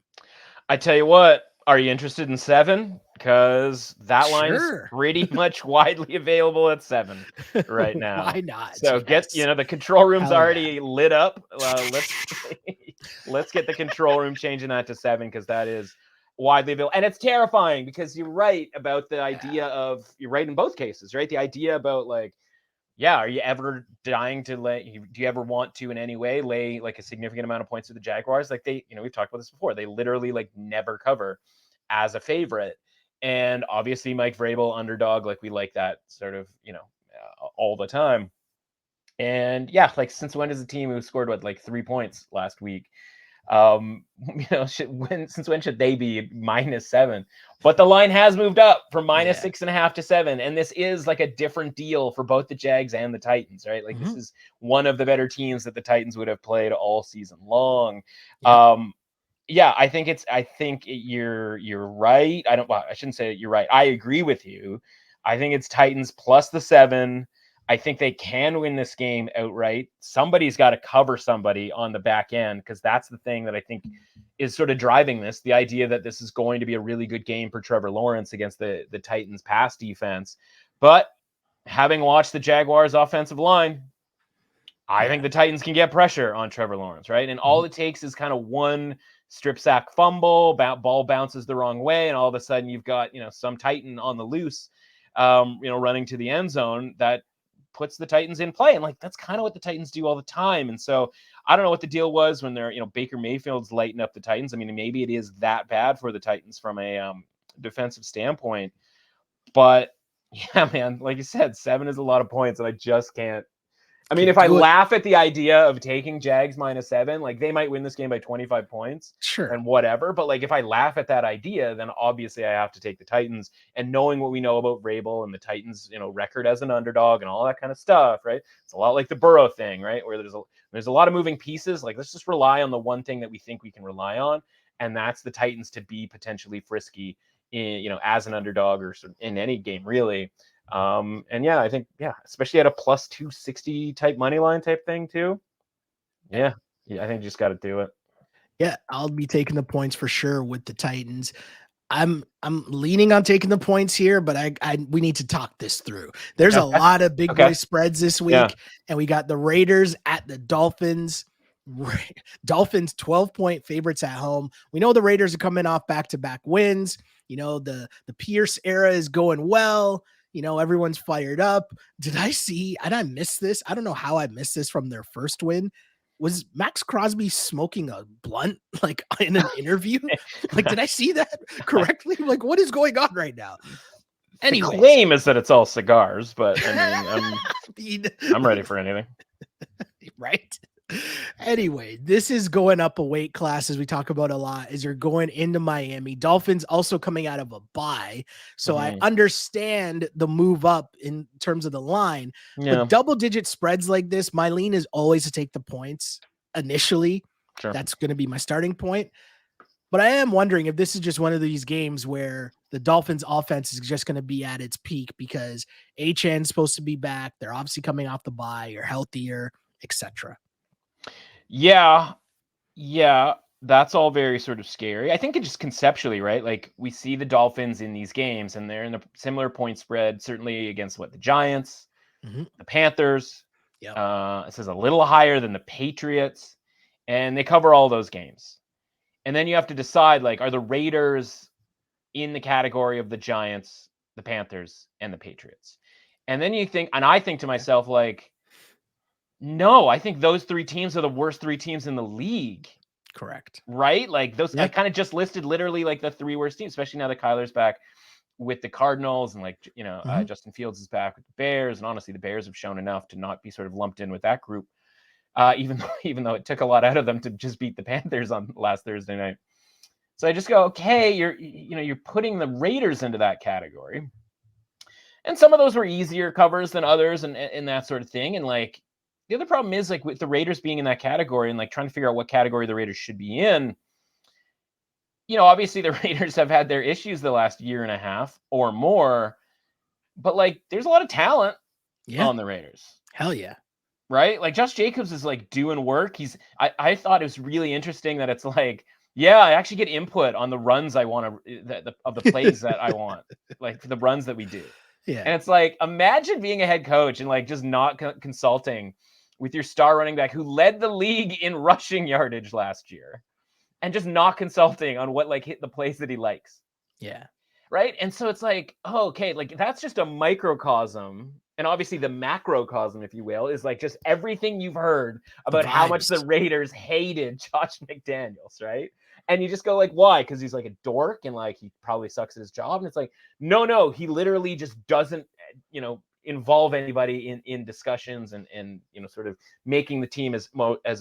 I tell you what, are you interested in 7? Because that line is pretty much widely available at 7 right now. Why not? So get, the control room's already lit up. Let's get the control room changing that to 7 because that is widely available. And it's terrifying because you're right about the idea of, you're right in both cases, right? The idea about like, are you ever dying to do you ever want to in any way lay like a significant amount of points to the Jaguars? Like they, we've talked about this before. They literally like never cover as a favorite. And obviously Mike Vrabel underdog, like we like that sort of, all the time. And like since when does a team who scored 3 points last week? Since when should they be -7? But the line has moved up from -6.5 to 7, and this is like a different deal for both the Jags and the Titans, right? Like this is one of the better teams that the Titans would have played all season long. I think you're right. I shouldn't say you're right. I agree with you. I think it's Titans plus the 7. I think they can win this game outright. Somebody's got to cover somebody on the back end because that's the thing that I think is sort of driving this, the idea that this is going to be a really good game for Trevor Lawrence against the Titans pass defense. But having watched the Jaguars offensive line, I think the Titans can get pressure on Trevor Lawrence, right? And all it takes is kind of one strip sack fumble, ball bounces the wrong way, and all of a sudden you've got, some Titan on the loose, running to the end zone that puts the Titans in play. And like, that's kind of what the Titans do all the time. And so I don't know what the deal was when they're, Baker Mayfield's lighting up the Titans. I mean, maybe it is that bad for the Titans from a defensive standpoint. But yeah, man, like you said, 7 is a lot of points, and I just can't. I mean, if I laugh at the idea of taking Jags -7, like they might win this game by 25 points, sure, and whatever. But like, if I laugh at that idea, then obviously I have to take the Titans. And knowing what we know about Vrabel and the Titans, record as an underdog and all that kind of stuff, right? It's a lot like the Burrow thing, right? Where there's a lot of moving pieces. Like, let's just rely on the one thing that we think we can rely on, and that's the Titans to be potentially frisky as an underdog or sort of in any game, really. And yeah, I think, especially at a plus 260 type money line type thing too. Yeah, I think you just got to do it. Yeah, I'll be taking the points for sure with the Titans. I'm leaning on taking the points here, but we need to talk this through. There's a lot of big boy spreads this week, and we got the Raiders at the Dolphins. Dolphins 12-point favorites at home. We know the Raiders are coming off back-to-back wins. The Pierce era is going well. Everyone's fired up. Did I miss this? I don't know how I missed this from their first win. Was Max Crosby smoking a blunt like in an interview? Like, did I see that correctly? Like, what is going on right now? Anyways. The claim is that it's all cigars, but I mean, I'm ready for anything. Right? Anyway, this is going up a weight class, as we talk about a lot, as you're going into Miami. Dolphins also coming out of a bye. So I understand the move up in terms of the line. Yeah. But double-digit spreads like this, my lean is always to take the points initially. Sure. That's going to be my starting point. But I am wondering if this is just one of these games where the Dolphins offense is just going to be at its peak because HN's supposed to be back. They're obviously coming off the bye or healthier, etc. Yeah, that's all very sort of scary. I think it just conceptually, right? Like, we see the Dolphins in these games, and they're in a similar point spread, certainly against the Giants, the Panthers. It says a little higher than the Patriots, and they cover all those games. And then you have to decide, like, are the Raiders in the category of the Giants, the Panthers, and the Patriots? And then you think, and I think to myself, like, no, I think those 3 teams are the worst 3 teams in the league. Correct. Right? Like, those, I kind of just listed literally like the 3 worst teams, especially now that Kyler's back with the Cardinals, and like, Justin Fields is back with the Bears. And honestly, the Bears have shown enough to not be sort of lumped in with that group. Even though it took a lot out of them to just beat the Panthers on last Thursday night. So I just go, okay, you're putting the Raiders into that category. And some of those were easier covers than others and that sort of thing. And like, the other problem is, like, with the Raiders being in that category and like trying to figure out what category the Raiders should be in, obviously the Raiders have had their issues the last year and a half or more, but like, there's a lot of talent on the Raiders. Hell yeah. Right? Like, Josh Jacobs is like doing work. I thought it was really interesting that it's like, I actually get input on the runs I want to, of the plays that I want, like the runs that we do. Yeah. And it's like, imagine being a head coach and like just not consulting with your star running back who led the league in rushing yardage last year, and just not consulting on what like hit the plays that he likes. Yeah. Right. And so it's like, oh, okay, like that's just a microcosm. And obviously the macrocosm, if you will, is like just everything you've heard about how much the Raiders hated Josh McDaniels, right? And you just go like, why? Because he's like a dork and like he probably sucks at his job. And it's like, no, he literally just doesn't, involve anybody in discussions and sort of making the team as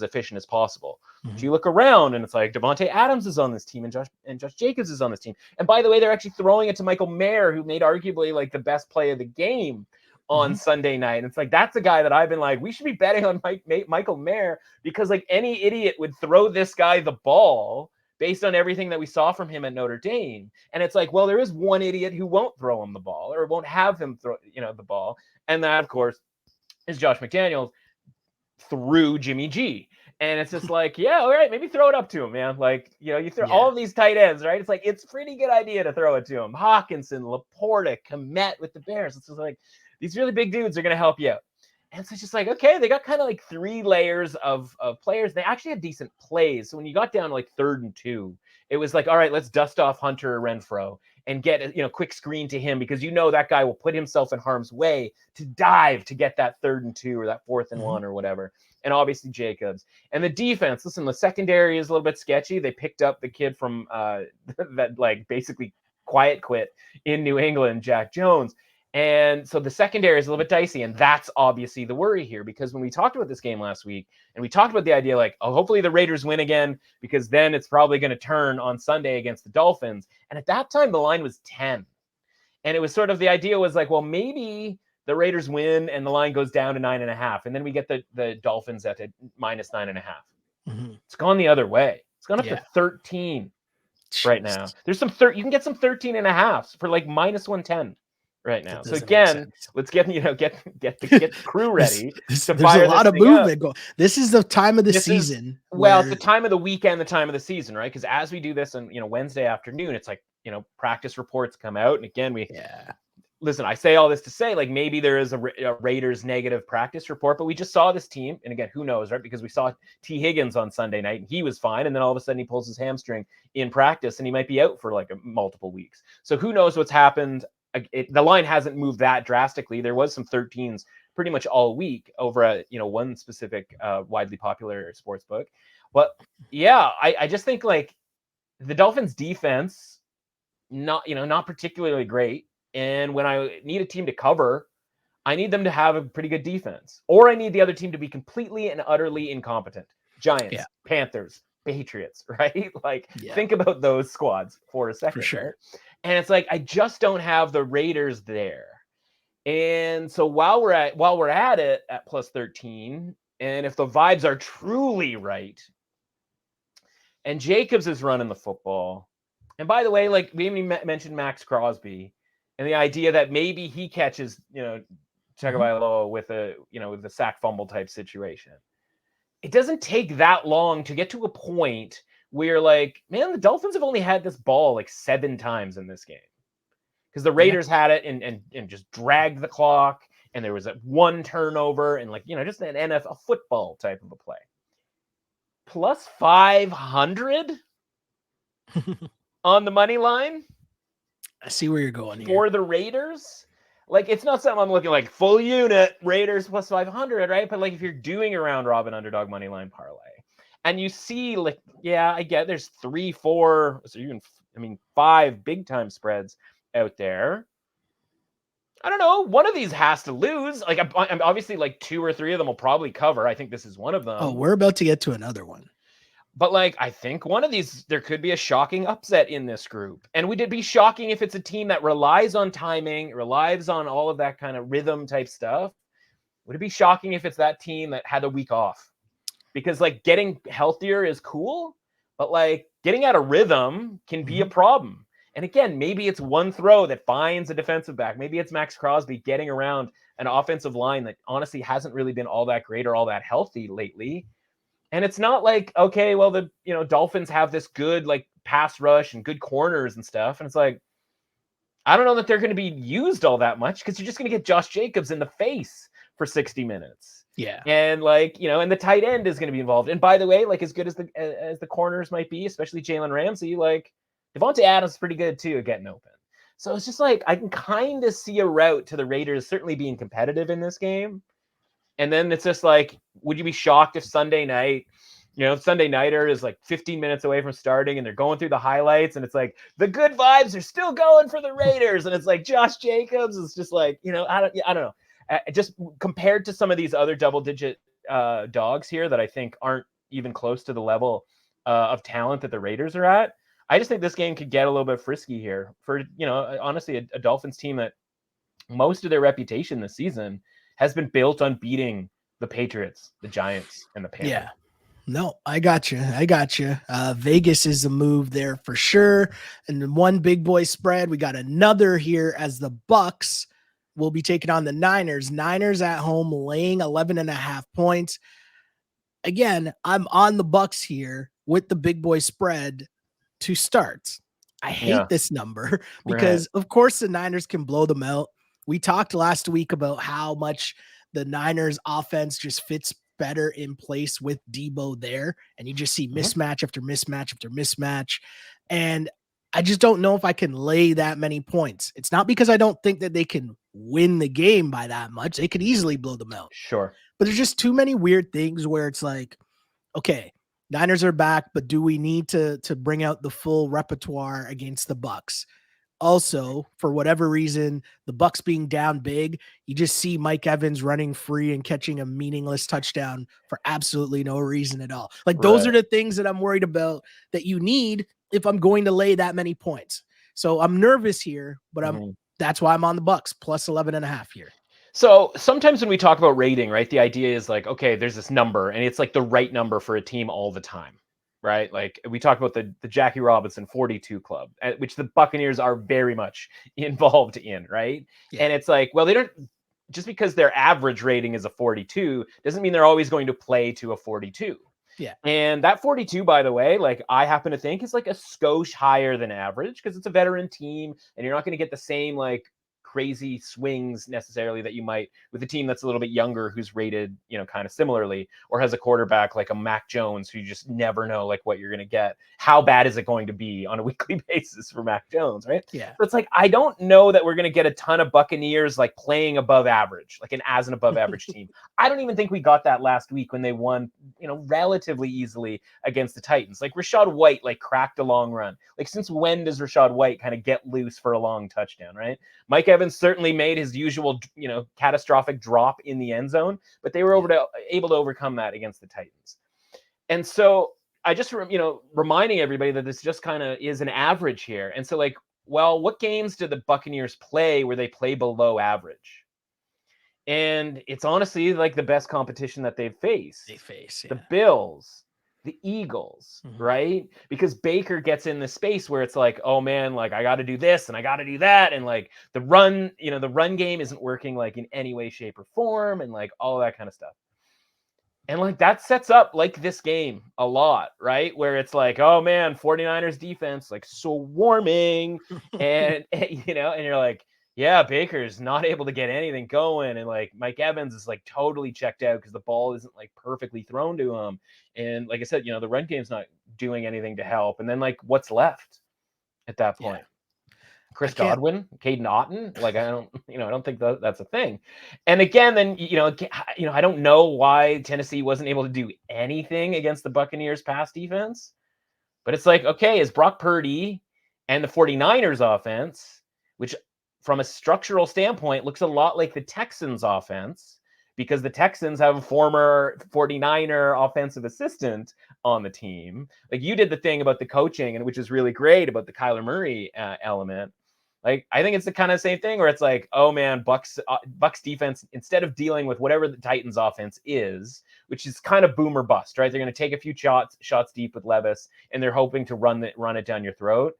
efficient as possible. But you look around and it's like Devontae Adams is on this team and Josh Jacobs is on this team. And by the way, they're actually throwing it to Michael Mayer, who made arguably like the best play of the game on Sunday night. And it's like, that's a guy that I've been like, we should be betting on Michael Mayer, because like any idiot would throw this guy the ball based on everything that we saw from him at Notre Dame. And it's like, well, there is one idiot who won't throw him the ball or won't have him throw, the ball. And that, of course, is Josh McDaniels through Jimmy G. And it's just like, yeah, all right, maybe throw it up to him, man. Like, you throw all of these tight ends, right? It's like, it's a pretty good idea to throw it to him. Hawkinson, Laporta, Kmet with the Bears. It's just like, these really big dudes are going to help you out. And so it's just like, okay, they got kind of like 3 layers of players. They actually had decent plays. So when you got down to like 3rd and 2, it was like, all right, let's dust off Hunter Renfrow and get a quick screen to him, because that guy will put himself in harm's way to dive to get that 3rd and 2 or that 4th and 1 or whatever. And obviously Jacobs. And the defense, listen, the secondary is a little bit sketchy. They picked up the kid from that like basically quiet quit in New England, Jack Jones. And so the secondary is a little bit dicey, and that's obviously the worry here, because when we talked about this game last week, and we talked about the idea like, oh, hopefully the Raiders win again, because then it's probably going to turn on Sunday against the Dolphins. And at that time, the line was 10. And it was sort of, the idea was like, well, maybe the Raiders win and the line goes down to 9.5. And then we get the Dolphins at minus 9.5. Mm-hmm. It's gone the other way. It's gone up to 13 right now. There's some, you can get some 13.5 for like minus 110. Right now. So again, let's get the crew ready. There's a lot of movement going. This is the time of the season. It's the time of the weekend, the time of the season, right? Because as we do this on Wednesday afternoon, it's like practice reports come out, and again listen. I say all this to say, like, maybe there is a Raiders negative practice report, but we just saw this team, and again, who knows, right? Because we saw T. Higgins on Sunday night, and he was fine, and then all of a sudden he pulls his hamstring in practice, and he might be out for like multiple weeks. So who knows what's happened? The line hasn't moved that drastically. There was some 13s pretty much all week over at one specific widely popular sports book. But yeah, I just think like the Dolphins defense, not particularly great. And when I need a team to cover, I need them to have a pretty good defense, or I need the other team to be completely and utterly incompetent. Giants, Panthers, Patriots, right? Like, think about those squads for a second. For sure. Right? And it's like, I just don't have the Raiders there. And so while we're at it at plus 13, and if the vibes are truly right, and Jacobs is running the football, and by the way, like, we even mentioned Max Crosby, and the idea that maybe he catches, Tagovailoa with a sack fumble type situation. It doesn't take that long to get to a point where, like, man, the Dolphins have only had this ball like 7 times in this game, because the Raiders had it and just dragged the clock, and there was one turnover, and just an NFL football type of a play. Plus 500 on the money line. I see where you're going here. For the Raiders. Like, it's not something I'm looking like full unit Raiders plus 500, right? But like, if you're doing a round robin underdog money line parlay, and you see, like, I get there's 3, 4, so even 5 big time spreads out there. I don't know. One of these has to lose. Like, I'm obviously like 2 or 3 of them will probably cover. I think this is one of them. Oh, we're about to get to another one. But like, I think one of these, there could be a shocking upset in this group. And would it be shocking if it's a team that relies on timing, relies on all of that kind of rhythm type stuff? Would it be shocking if it's that team that had a week off? Because like, getting healthier is cool, but like, getting out of rhythm can be a problem. And again, maybe it's one throw that finds a defensive back. Maybe it's Max Crosby getting around an offensive line that honestly hasn't really been all that great or all that healthy lately. And it's not like, okay, well, the Dolphins have this good like pass rush and good corners and stuff. And it's like, I don't know that they're going to be used all that much, because you're just going to get Josh Jacobs in the face for 60 minutes. Yeah. And like, and the tight end is going to be involved. And by the way, like, as good as the corners might be, especially Jalen Ramsey, like Devontae Adams is pretty good too at getting open. So it's just like, I can kind of see a route to the Raiders certainly being competitive in this game. And then it's just like, would you be shocked if Sunday night, Sunday Nighter is like 15 minutes away from starting and they're going through the highlights and it's like, the good vibes are still going for the Raiders. And it's like, Josh Jacobs is just like, I don't know. Just compared to some of these other double-digit dogs here that I think aren't even close to the level of talent that the Raiders are at, I just think this game could get a little bit frisky here for, honestly, a Dolphins team that most of their reputation this season has been built on beating the Patriots, the Giants, and the Panthers. Yeah. No, I got you. Vegas is a move there for sure. And one big boy spread. We got another here as the Bucs will be taking on the Niners. Niners at home laying 11.5 points. Again, I'm on the Bucs here with the big boy spread to start. I hate this number because, of course, the Niners can blow them out. We talked last week about how much the Niners offense just fits better in place with Debo there. And you just see mismatch after mismatch after mismatch. And I just don't know if I can lay that many points. It's not because I don't think that they can win the game by that much. They could easily blow them out. Sure. But there's just too many weird things where it's like, okay, Niners are back, but do we need to bring out the full repertoire against the Bucs? Also, for whatever reason, the Bucs being down big, you just see Mike Evans running free and catching a meaningless touchdown for absolutely no reason at all. Like those are the things that I'm worried about that you need if I'm going to lay that many points. So I'm nervous here, but that's why I'm on the Bucs plus 11.5 here. So sometimes when we talk about rating, right, the idea is like, okay, there's this number and it's like the right number for a team all the time, right? Like we talk about the Jackie Robinson 42 club, which the Buccaneers are very much involved in, right? Yeah. And it's like, well, they don't, just because their average rating is a 42 doesn't mean they're always going to play to a 42. Yeah. And that 42, by the way, like I happen to think is like a skosh higher than average because it's a veteran team and you're not going to get the same like crazy swings necessarily that you might with a team that's a little bit younger who's rated, you know, kind of similarly or has a quarterback like a Mac Jones who you just never know like what you're going to get. How bad is it going to be on a weekly basis for Mac Jones, right? Yeah. So it's like, I don't know that we're going to get a ton of Buccaneers like playing above average, like as an above average team. I don't even think we got that last week when they won, you know, relatively easily against the Titans. Like Rachaad White like cracked a long run. Like since when does Rachaad White kind of get loose for a long touchdown, right? Mike Evans certainly made his usual, you know, catastrophic drop in the end zone, but they were able to overcome that against the Titans. And so I just, you know, reminding everybody that this just kind of is an average here. And so like, well, what games did the Buccaneers play where they play below average? And it's honestly like the best competition that they've faced. The Bills, the Eagles, right? Because Baker gets in the space where it's like, oh man, like I got to do this and I got to do that. And like the run, you know, the run game isn't working like in any way, shape or form and like all that kind of stuff. And like that sets up like this game a lot, right? Where it's like, oh man, 49ers defense, like so warming. and you know, and you're like, yeah, Baker's not able to get anything going. And like Mike Evans is like totally checked out because the ball isn't like perfectly thrown to him. And like I said, you know, the run game's not doing anything to help. And then like what's left at that point? Yeah. Chris Godwin, Caden Otten, like I don't think that's a thing. And again, then I don't know why Tennessee wasn't able to do anything against the Buccaneers pass defense. But it's like, okay, is Brock Purdy and the 49ers offense, which from a structural standpoint looks a lot like the Texans offense, because the Texans have a former 49er offensive assistant on the team. Like you did the thing about the coaching, and which is really great about the Kyler Murray element. Like, I think it's the kind of same thing where it's like, oh man, Bucs defense, instead of dealing with whatever the Titans offense is, which is kind of boom or bust, right? They're going to take a few shots deep with Levis, and they're hoping to run it down your throat.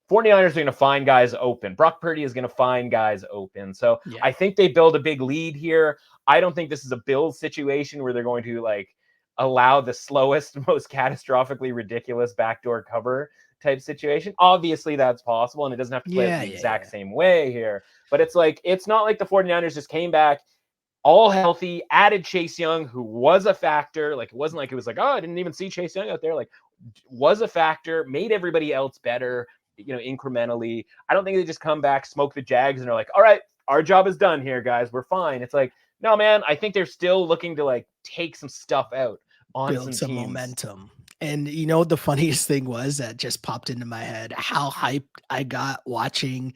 49ers are going to find guys open. Brock Purdy is going to find guys open. So yeah. I think they build a big lead here. I don't think this is a Bills situation where they're going to like allow the slowest, most catastrophically ridiculous backdoor cover type situation. Obviously that's possible, and it doesn't have to play out the exact same way here, but it's like, it's not like the 49ers just came back all healthy, added Chase Young, who was a factor. Like it wasn't like it was like, oh, I didn't even see Chase Young out there. Like was a factor, made everybody else better, you know, incrementally. I don't think they just come back, smoke the Jags, and are like, all right, our job is done here, guys, we're fine. It's like, no, man, I think they're still looking to like take some stuff out on build some momentum. And you know, the funniest thing was that just popped into my head, how hyped I got watching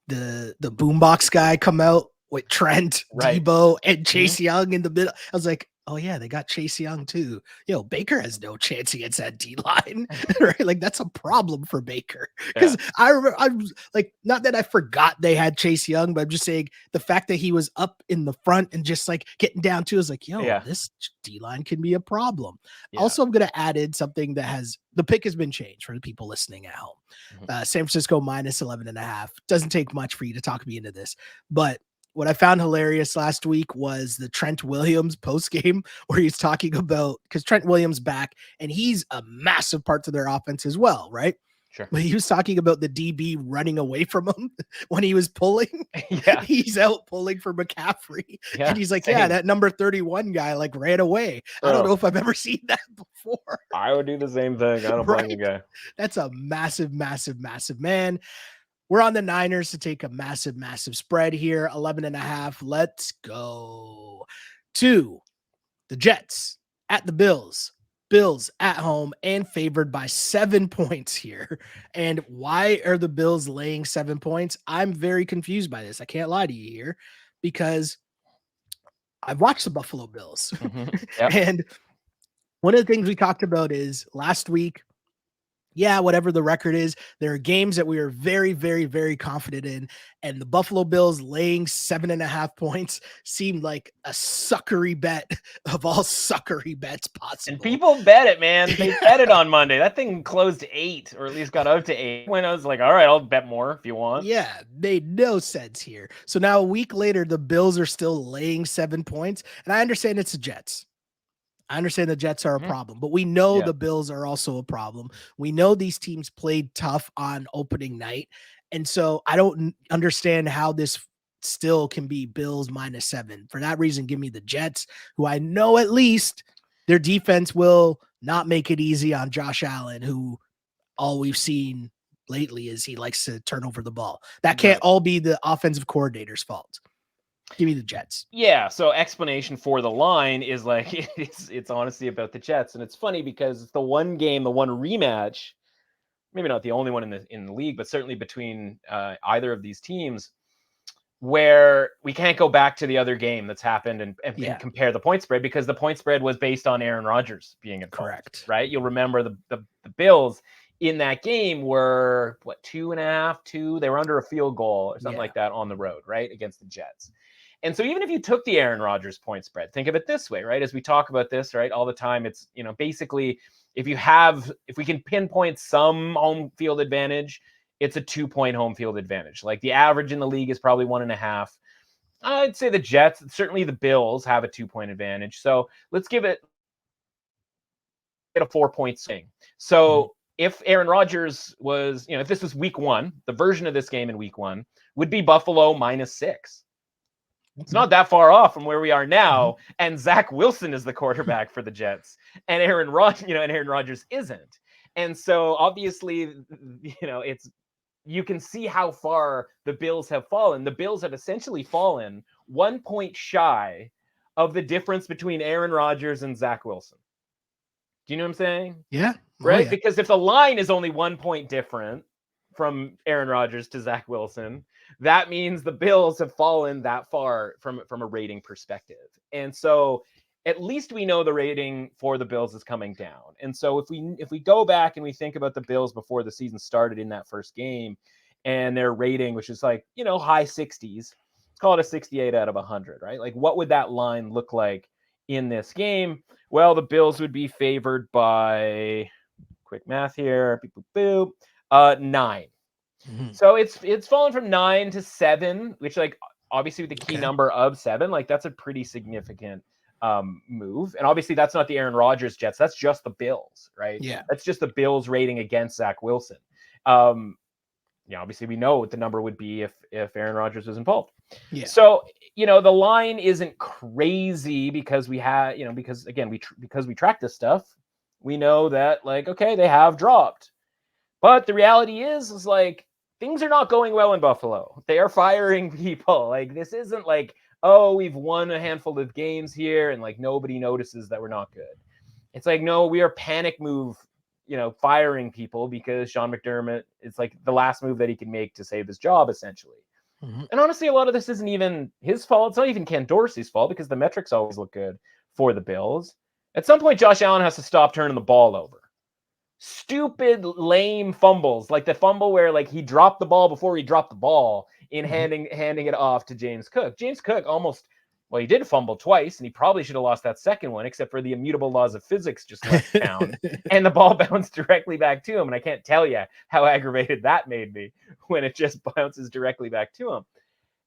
the boombox guy come out with Trent, Debo, and Chase Young in the middle. I was like, oh yeah, they got Chase Young too. Yo, Baker has no chance against that D line, right? Like that's a problem for Baker. Because I remember, I was like, not that I forgot they had Chase Young, but I'm just saying the fact that he was up in the front and just like getting down to, is like, yo, this D line can be a problem. Also, I'm gonna add in something that has, the pick has been changed for the people listening at home. San Francisco minus 11.5. Doesn't take much for you to talk me into this, but what I found hilarious last week was the Trent Williams post game where he's talking about, because Trent Williams back and he's a massive part to their offense as well, right? Sure. But he was talking about the DB running away from him when he was pulling. Yeah. He's out pulling for McCaffrey. Yeah, and he's like, yeah, that number 31 guy like ran away. I don't know if I've ever seen that before. I would do the same thing. I don't blame the guy. That's a massive, massive, massive man. We're on the Niners to take a massive, massive spread here. 11.5. Let's go to the Jets at the Bills. Bills at home and favored by 7 points here. And why are the Bills laying 7 points? I'm very confused by this. I can't lie to you here because I've watched the Buffalo Bills. Yep. And one of the things we talked about is last week, yeah, whatever the record is, there are games that we are very, very, very confident in. And the Buffalo Bills laying 7.5 points seemed like a suckery bet of all suckery bets possible. And people bet it, man. They bet it on Monday. That thing closed to 8, or at least got up to 8. When I was like, all right, I'll bet more if you want. Yeah, made no sense here. So now a week later, the Bills are still laying 7 points. And I understand it's the Jets. I understand the Jets are a problem, but we know the Bills are also a problem. We know these teams played tough on opening night. And so I don't understand how this still can be Bills -7. For that reason, give me the Jets, who I know at least their defense will not make it easy on Josh Allen, who all we've seen lately is he likes to turn over the ball. That can't all be the offensive coordinator's fault. Give me the Jets. Yeah, so explanation for the line is like it's honestly about the Jets, and it's funny because it's the one game, the one rematch, maybe not the only one in the league, but certainly between either of these teams, where we can't go back to the other game that's happened and compare the point spread, because the point spread was based on Aaron Rodgers being involved. Correct. Right? You'll remember the Bills in that game were 2.5, 2. They were under a field goal or something like that on the road, right, against the Jets. And so even if you took the Aaron Rodgers point spread, think of it this way, right? As we talk about this, right, all the time, it's, basically if we can pinpoint some home field advantage, it's a 2-point home field advantage. Like the average in the league is probably 1.5. I'd say the Jets, certainly the Bills have a 2-point advantage. So let's give it a 4-point swing. So if Aaron Rodgers was, if this was week 1, the version of this game in week 1 would be Buffalo -6. It's not that far off from where we are now, and Zach Wilson is the quarterback for the Jets, and Aaron Rodgers isn't. And so obviously, you can see how far the Bills have fallen. The Bills have essentially fallen 1 point shy of the difference between Aaron Rodgers and Zach Wilson. Do you know what I'm saying? Yeah. Right? Yeah. Because if the line is only 1 point different from Aaron Rodgers to Zach Wilson, that means the Bills have fallen that far from a rating perspective. And so at least we know the rating for the Bills is coming down. And so if we go back and we think about the Bills before the season started in that first game, and their rating, which is like, high 60s, let's call it a 68 out of 100, right? Like what would that line look like in this game? Well, the Bills would be favored by, quick math here, 9. So it's fallen from 9 to 7, which, like, obviously with the key number of 7, like that's a pretty significant move. And obviously that's not the Aaron Rodgers Jets. That's just the Bills, right? Yeah. That's just the Bills rating against Zach Wilson. Obviously we know what the number would be if Aaron Rodgers was involved. Yeah. So, the line isn't crazy because we have, because we track this stuff, we know that, like, okay, they have dropped. But the reality is like, things are not going well in Buffalo. They are firing people. Like, this isn't like, oh, we've won a handful of games here and like nobody notices that we're not good. It's like, no, we are panic move, firing people because Sean McDermott, it's like the last move that he can make to save his job, essentially. And honestly, a lot of this isn't even his fault. It's not even Ken Dorsey's fault because the metrics always look good for the Bills. At some point, Josh Allen has to stop turning the ball over. Stupid, lame fumbles, like the fumble where like he dropped the ball before he dropped the ball in handing it off to James Cook. James Cook he did fumble twice, and he probably should have lost that second one, except for the immutable laws of physics just let down, and the ball bounced directly back to him. And I can't tell you how aggravated that made me when it just bounces directly back to him.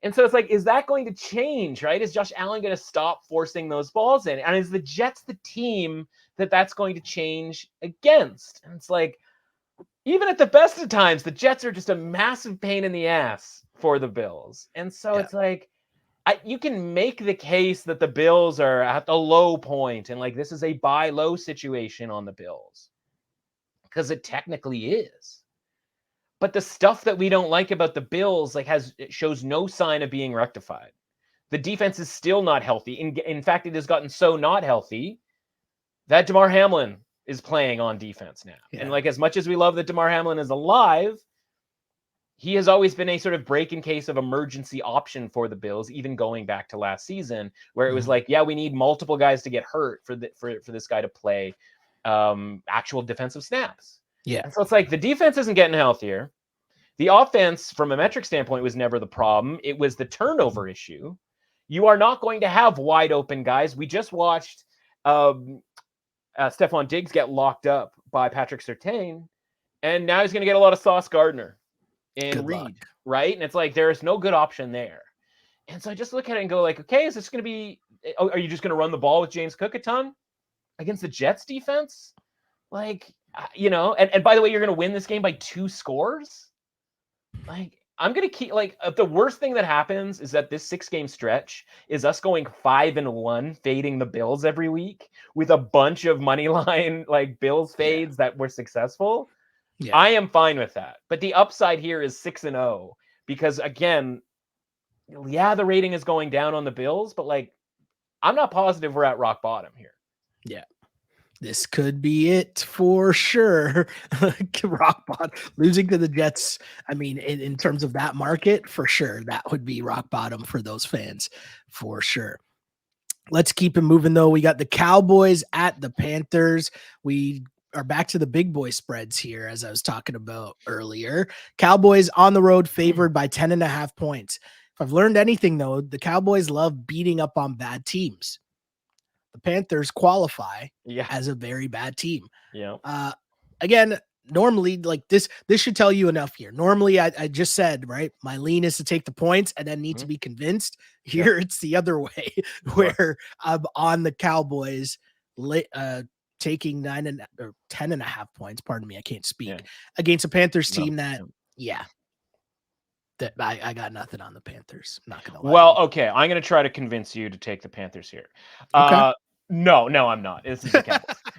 And so it's like, is that going to change, right? Is Josh Allen going to stop forcing those balls in? And is the Jets the team that's going to change against? And it's like, even at the best of times, the Jets are just a massive pain in the ass for the Bills. And so it's like, you can make the case that the Bills are at the low point and like this is a buy low situation on the Bills, because it technically is. But the stuff that we don't like about the Bills it shows no sign of being rectified. The defense is still not healthy. In fact, it has gotten so not healthy that Damar Hamlin is playing on defense now. Yeah. And like, as much as we love that DeMar Hamlin is alive, he has always been a sort of break in case of emergency option for the Bills, even going back to last season, where it was like, yeah, we need multiple guys to get hurt for this guy to play actual defensive snaps. Yeah. And so it's like the defense isn't getting healthier. The offense, from a metric standpoint, was never the problem. It was the turnover issue. You are not going to have wide open guys. We just watched Stephon Diggs get locked up by Patrick Surtain, and now he's going to get a lot of Sauce Gardner and Reed, right? And it's like, there is no good option there. And so I just look at it and go like, okay, is this going to be, are you just going to run the ball with James Cook a ton against the Jets defense? Like, and by the way, you're going to win this game by 2 scores. Like, I'm going to keep, like, the worst thing that happens is that this 6-game stretch is us going 5-1, fading the Bills every week with a bunch of money line, like, Bills fades that were successful. Yeah. I am fine with that. But the upside here is 6-0 because, again, yeah, the rating is going down on the Bills, but, like, I'm not positive we're at rock bottom here. Yeah. This could be it for sure. Rock bottom. Losing to the Jets, I mean, in terms of that market, for sure, that would be rock bottom for those fans, for sure. Let's keep it moving, though. We got the Cowboys at the Panthers. We are back to the big boy spreads here, as I was talking about earlier. Cowboys on the road favored by 10.5 points. If I've learned anything, though, the Cowboys love beating up on bad teams. The Panthers qualify as a very bad team. Yeah. Again, normally, like this should tell you enough here. Normally, I just said, right, my lean is to take the points and then need to be convinced. Here, it's the other way, where I'm on the Cowboys taking 10.5 points. Pardon me, I can't speak against a Panthers team that I got nothing on the Panthers. I'm not gonna lie. Well, okay, I'm gonna try to convince you to take the Panthers here. Okay. No, I'm not. This is the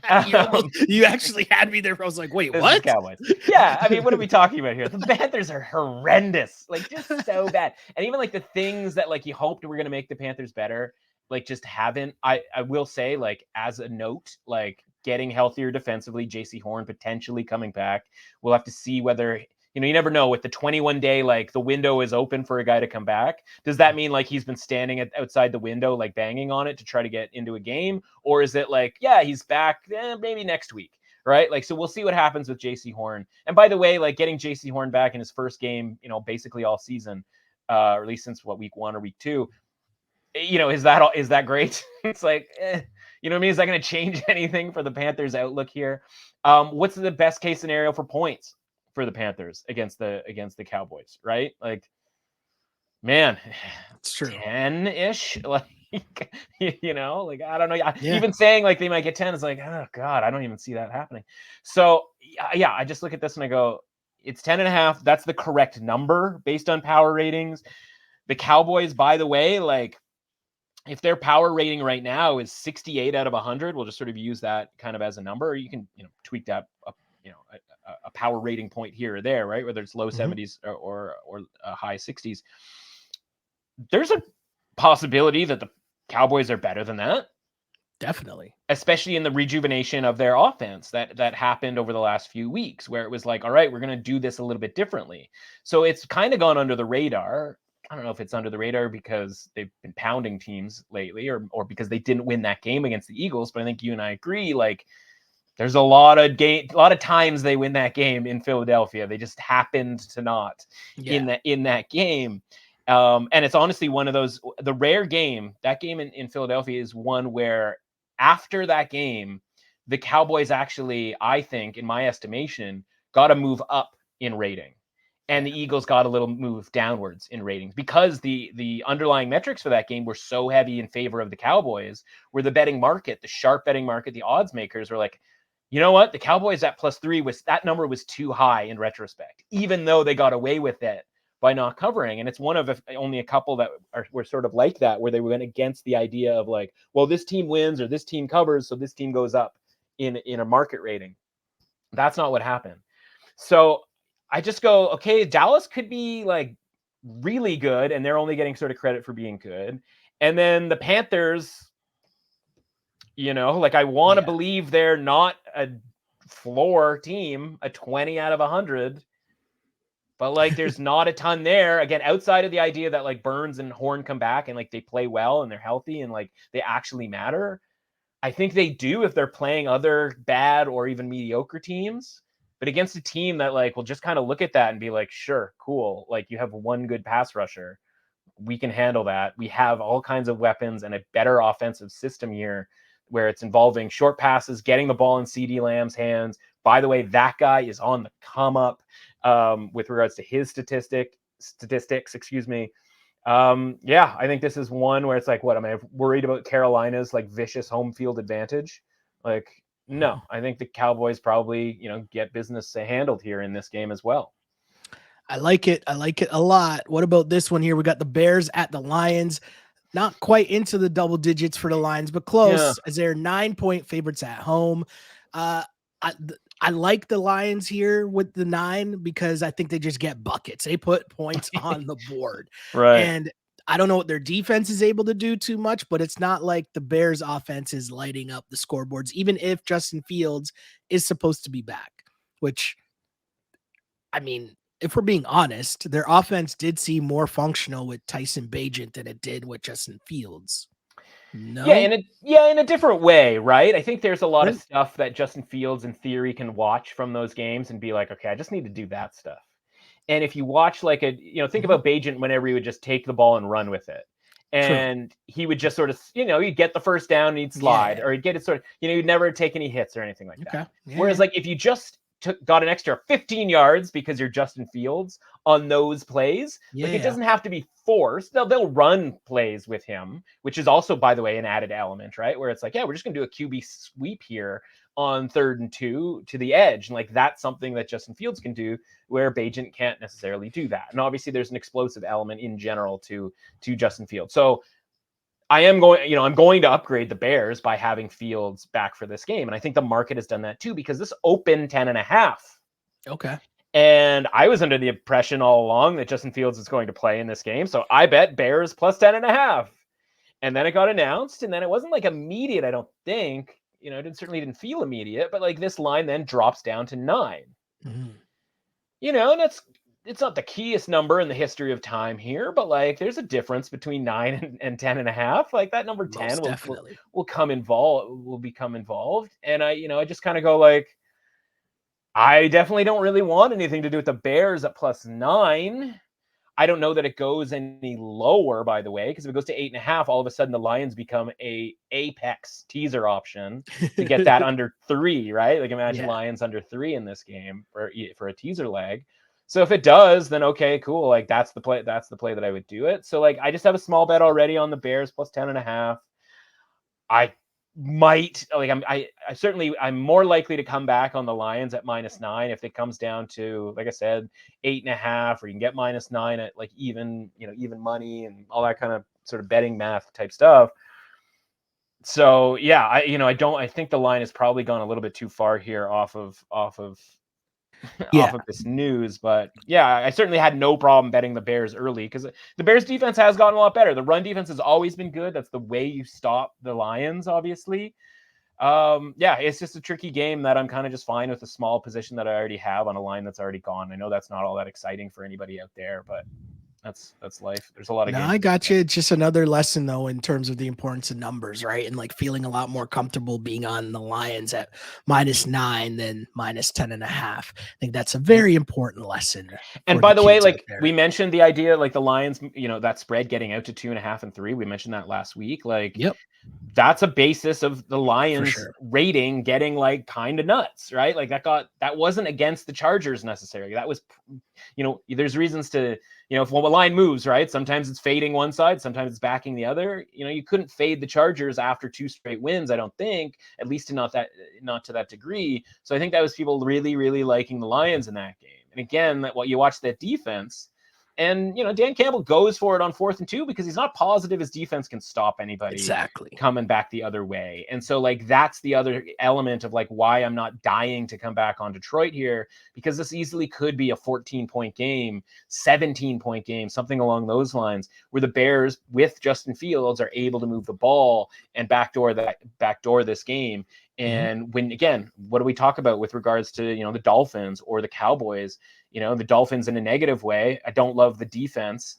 Cowboys. You actually had me there. I was like, wait, this what? Is the Cowboys. Yeah, I mean, what are we talking about here? The Panthers are horrendous, like just so bad. And even like the things that like you hoped were gonna make the Panthers better, like just haven't. I will say, like, as a note, like getting healthier defensively, JC Horn potentially coming back. We'll have to see whether. You never know with the 21-day, like the window is open for a guy to come back. Does that mean like he's been standing outside the window, like banging on it to try to get into a game? Or is it like, yeah, he's back maybe next week, right? Like, so we'll see what happens with JC Horn. And by the way, like getting JC Horn back in his first game, basically all season, or at least since week 1 or week 2, is that great? It's like, you know what I mean? Is that going to change anything for the Panthers outlook here? What's the best case scenario for points for the Panthers against the Cowboys, right? Like, man, it's true. 10-ish, like, like, I don't know. Even saying like they might get 10 is like, oh God, I don't even see that happening. So yeah, I just look at this and I go, it's 10.5. That's the correct number based on power ratings. The Cowboys, by the way, like if their power rating right now is 68 out of 100, we'll just sort of use that kind of as a number. You can, tweak that up, a power rating point here or there, right? Whether it's low 70s or high 60s. There's a possibility that the Cowboys are better than that. Definitely. Especially in the rejuvenation of their offense that happened over the last few weeks, where it was like, all right, we're going to do this a little bit differently. So it's kind of gone under the radar. I don't know if it's under the radar because they've been pounding teams lately or because they didn't win that game against the Eagles. But I think you and I agree, like, there's a lot of times they win that game in Philadelphia. They just happened to not in that game. And it's honestly one of those, the rare game, that game in Philadelphia is one where after that game, the Cowboys actually, I think, in my estimation, got a move up in rating. And the Eagles got a little move downwards in ratings because the underlying metrics for that game were so heavy in favor of the Cowboys, where the betting market, the sharp betting market, the odds makers were like, you know what? The Cowboys at +3 that number was too high in retrospect, even though they got away with it by not covering. And it's one of only a couple that were sort of like that, where they went against the idea of like, well, this team wins or this team covers, so this team goes up in a market rating. That's not what happened. So I just go, okay, Dallas could be like really good, and they're only getting sort of credit for being good. And then the Panthers, You know, like I want to believe they're not a floor team, a 20 out of 100. But like, there's not a ton there. Again, outside of the idea that like Burns and Horn come back and like they play well and they're healthy and like they actually matter. I think they do if they're playing other bad or even mediocre teams. But against a team that like will just kind of look at that and be like, sure, cool. Like you have one good pass rusher. We can handle that. We have all kinds of weapons and a better offensive system here where it's involving short passes, getting the ball in CeeDee Lamb's hands. By the way, that guy is on the come up with regards to his statistics, excuse me. Yeah, I think this is one where it's like, what am I worried about Carolina's like vicious home field advantage? Like, no, I think the Cowboys probably, get business handled here in this game as well. I like it. I like it a lot. What about this one here? We got the Bears at the Lions. Not quite into the double digits for the Lions, but close, as they're 9-point favorites at home. I like the Lions here with the 9 because I think they just get buckets. They put points on the board. Right. And I don't know what their defense is able to do too much, but it's not like the Bears offense is lighting up the scoreboards, even if Justin Fields is supposed to be back, which, I mean, if we're being honest, their offense did seem more functional with Tyson Bagent than it did with Justin Fields. No? Yeah, in a different way, right? I think there's a lot of stuff that Justin Fields in theory can watch from those games and be like, okay, I just need to do that stuff. And if you watch like think about Bagent whenever he would just take the ball and run with it. And he would just sort of, he'd get the first down and he'd slide or he'd get it sort of, he'd never take any hits or anything like that. Yeah. Whereas like if you just got an extra 15 yards because you're Justin Fields on those plays. Like it doesn't have to be forced. They'll run plays with him, which is also, by the way, an added element, right? Where it's like, yeah, we're just going to do a QB sweep here on 3rd and 2 to the edge. And like, that's something that Justin Fields can do where Bagent can't necessarily do that. And obviously there's an explosive element in general to Justin Fields. So I'm going to upgrade the Bears by having Fields back for this game. And I think the market has done that too, because this opened 10.5. Okay. And I was under the impression all along that Justin Fields is going to play in this game. So I bet Bears plus 10.5. And then it got announced. And then it wasn't like immediate, I don't think. It certainly didn't feel immediate. But like this line then drops down to 9. Mm-hmm. And it's not the keyest number in the history of time here, but like there's a difference between 9 and 10.5. Like that number 10 will become involved. And I just kind of go like, I definitely don't really want anything to do with the Bears at plus 9. I don't know that it goes any lower, by the way, because if it goes to 8.5, all of a sudden the Lions become a apex teaser option to get that under 3, right? Like imagine Lions under 3 in this game for a teaser leg. So if it does, then okay, cool. Like that's the play that I would do it. So like I just have a small bet already on the Bears plus 10.5. I might like I'm more likely to come back on the Lions at -9 if it comes down to, like I said, 8.5, or you can get -9 at like even money and all that kind of sort of betting math type stuff. So yeah, I think the line has probably gone a little bit too far here off of this news. But yeah, I certainly had no problem betting the Bears early because the Bears defense has gotten a lot better. The run defense has always been good. That's the way you stop the Lions, obviously. Yeah, it's just a tricky game that I'm kind of just fine with a small position that I already have on a line that's already gone. I know that's not all that exciting for anybody out there, but that's life. There's a lot of games. I got you. It's just another lesson though, in terms of the importance of numbers, right? And like feeling a lot more comfortable being on the Lions at -9 than -10.5. I think that's a very important lesson. And by the way, like we mentioned the idea, like the Lions, that spread getting out to 2.5 and 3, we mentioned that last week. Like, that's a basis of the Lions rating getting like kind of nuts, right? Like that wasn't against the Chargers necessarily. That was, there's reasons to, if a line moves, right? Sometimes it's fading one side, sometimes it's backing the other. You couldn't fade the Chargers after 2 straight wins, I don't think, at least not to that degree. So I think that was people really, really liking the Lions in that game. And again, you watch that defense, And, Dan Campbell goes for it on 4th and 2 because he's not positive his defense can stop anybody coming back the other way. And so, like, that's the other element of, like, why I'm not dying to come back on Detroit here, because this easily could be a 14-point game, 17-point game, something along those lines, where the Bears, with Justin Fields, are able to move the ball and backdoor this game. And when, again, what do we talk about with regards to, the Dolphins or the Cowboys? The Dolphins in a negative way. I don't love the defense.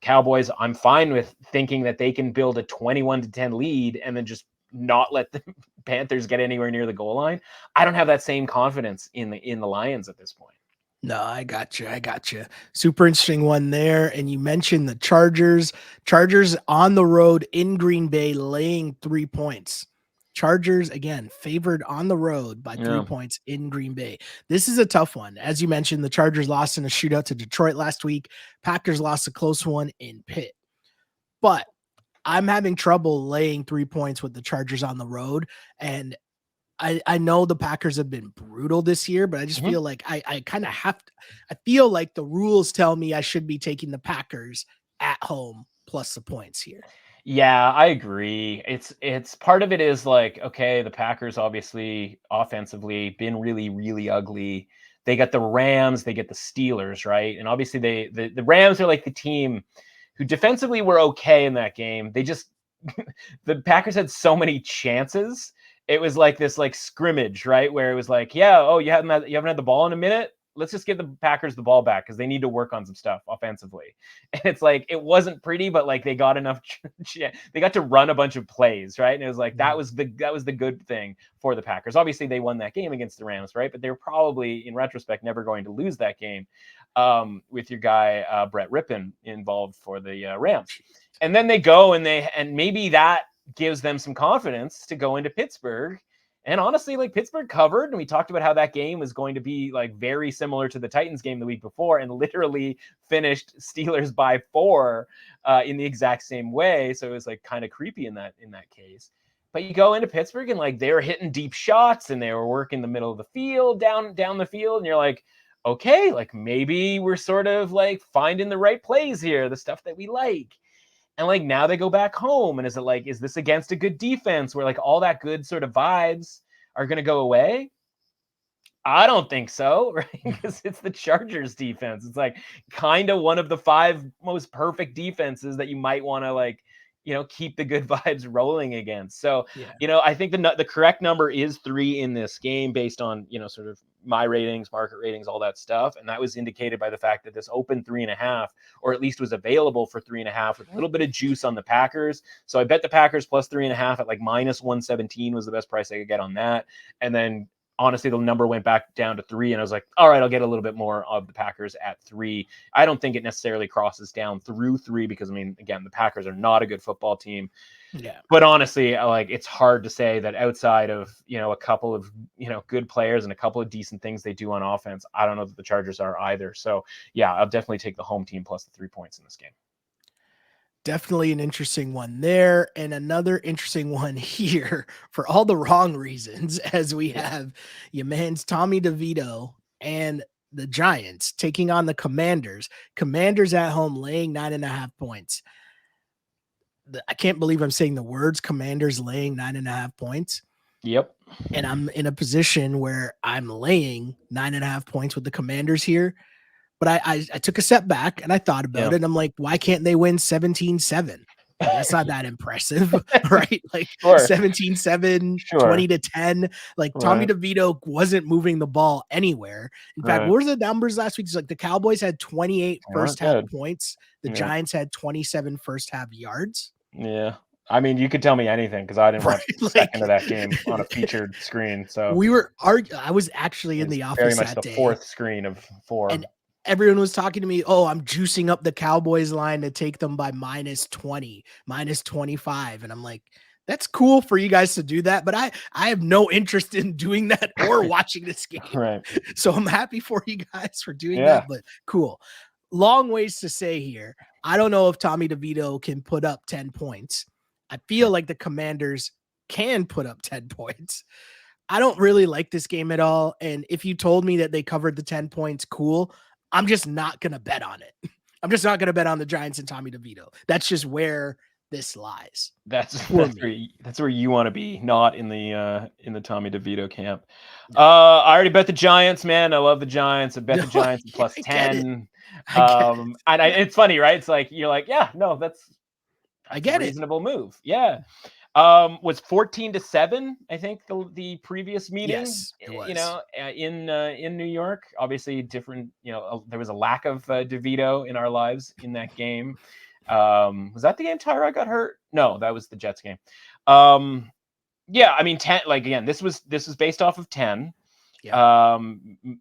Cowboys, I'm fine with thinking that they can build a 21-10 lead and then just not let the Panthers get anywhere near the goal line. I don't have that same confidence in the Lions at this point. No, I got you. Super interesting one there. And you mentioned the Chargers on the road in Green Bay, laying 3 points. Chargers, again, favored on the road by 3 points in Green Bay. This is a tough one. As you mentioned, the Chargers lost in a shootout to Detroit last week. Packers lost a close one in Pitt. But I'm having trouble laying 3 points with the Chargers on the road. And I know the Packers have been brutal this year, but I just feel like I kind of have to. I feel like the rules tell me I should be taking the Packers at home plus the points here. Yeah, I agree. It's part of it is like, okay, the Packers obviously offensively been really, really ugly. They got the Rams, they get the Steelers, right? And obviously the Rams are like the team who defensively were okay in that game. They just the Packers had so many chances. It was like this like scrimmage, right? Where it was like, yeah, oh, you haven't had the ball in a minute. Let's just give the Packers the ball back because they need to work on some stuff offensively. And it's like, it wasn't pretty, but like they got enough, they got to run a bunch of plays, right? And it was like, that was the good thing for the Packers. Obviously they won that game against the Rams, right? But they're probably in retrospect, never going to lose that game with your guy, Brett Rippon involved for the Rams. And then they go and maybe that gives them some confidence to go into Pittsburgh. And honestly, like Pittsburgh covered, and we talked about how that game was going to be like very similar to the Titans game the week before, and literally finished Steelers by 4 in the exact same way. So it was like kind of creepy in that case. But you go into Pittsburgh and like they were hitting deep shots and they were working the middle of the field, down the field, and you're like, okay, like maybe we're sort of like finding the right plays here, the stuff that we like. And like now they go back home, and is this against a good defense where like all that good sort of vibes are going to go away? I don't think so, right? Because it's the Chargers defense. It's like kind of one of the 5 most perfect defenses that you might want to like, keep the good vibes rolling against. So, I think the correct number is 3 in this game based on, sort of my ratings, market ratings, all that stuff. And that was indicated by the fact that this opened 3.5, or at least was available for 3.5 with a little bit of juice on the Packers. So I bet the Packers plus 3.5 at like minus 117 was the best price I could get on that. And then honestly, the number went back down to 3, and I was like, all right, I'll get a little bit more of the Packers at 3. I don't think it necessarily crosses down through 3 because, I mean, again, the Packers are not a good football team. Yeah. But honestly, like, it's hard to say that outside of, a couple of, good players and a couple of decent things they do on offense, I don't know that the Chargers are either. So, yeah, I'll definitely take the home team plus the 3 points in this game. Definitely an interesting one there, and another interesting one here for all the wrong reasons, as we have your man's Tommy DeVito and the Giants taking on the Commanders. Commanders at home laying 9.5 points. I can't believe I'm saying the words Commanders laying 9.5 points. Yep. And I'm in a position where I'm laying 9.5 points with the Commanders here. But I took a step back and I thought about it. And I'm like, why can't they win 17-7? That's not that impressive, right? Like 17-7, 20-10. Like Tommy DeVito wasn't moving the ball anywhere. In fact, what were the numbers last week? It's like the Cowboys had 28 first half points. The Giants had 27 first half yards. Yeah. I mean, you could tell me anything because I didn't watch a second of that game on a featured screen. So I was actually in the office very much that the day. 4th screen of 4. And everyone was talking to me, oh, I'm juicing up the Cowboys line to take them by minus 20, minus 25. And I'm like, that's cool for you guys to do that, but I have no interest in doing that or watching this game. Right. So I'm happy for you guys for doing that, but cool. Long ways to say here. I don't know if Tommy DeVito can put up 10 points. I feel like the Commanders can put up 10 points. I don't really like this game at all. And if you told me that they covered the 10 points, cool. I'm just not going to bet on it. I'm just not going to bet on the Giants and Tommy DeVito. That's just where this lies. That's where you want to be, not in the Tommy DeVito camp. No. I already bet the Giants, man. I love the Giants. I bet the Giants plus 10. And it's funny, right? It's like you're like, yeah, no, that's I get a reasonable move. Yeah. Was 14-7, I think the previous meeting. Yes, it was. In New York. Obviously, different. There was a lack of DeVito in our lives in that game. Was that the game Tyrod got hurt? No, that was the Jets game. Yeah, I mean, 10. Like again, this was based off of 10. Yeah.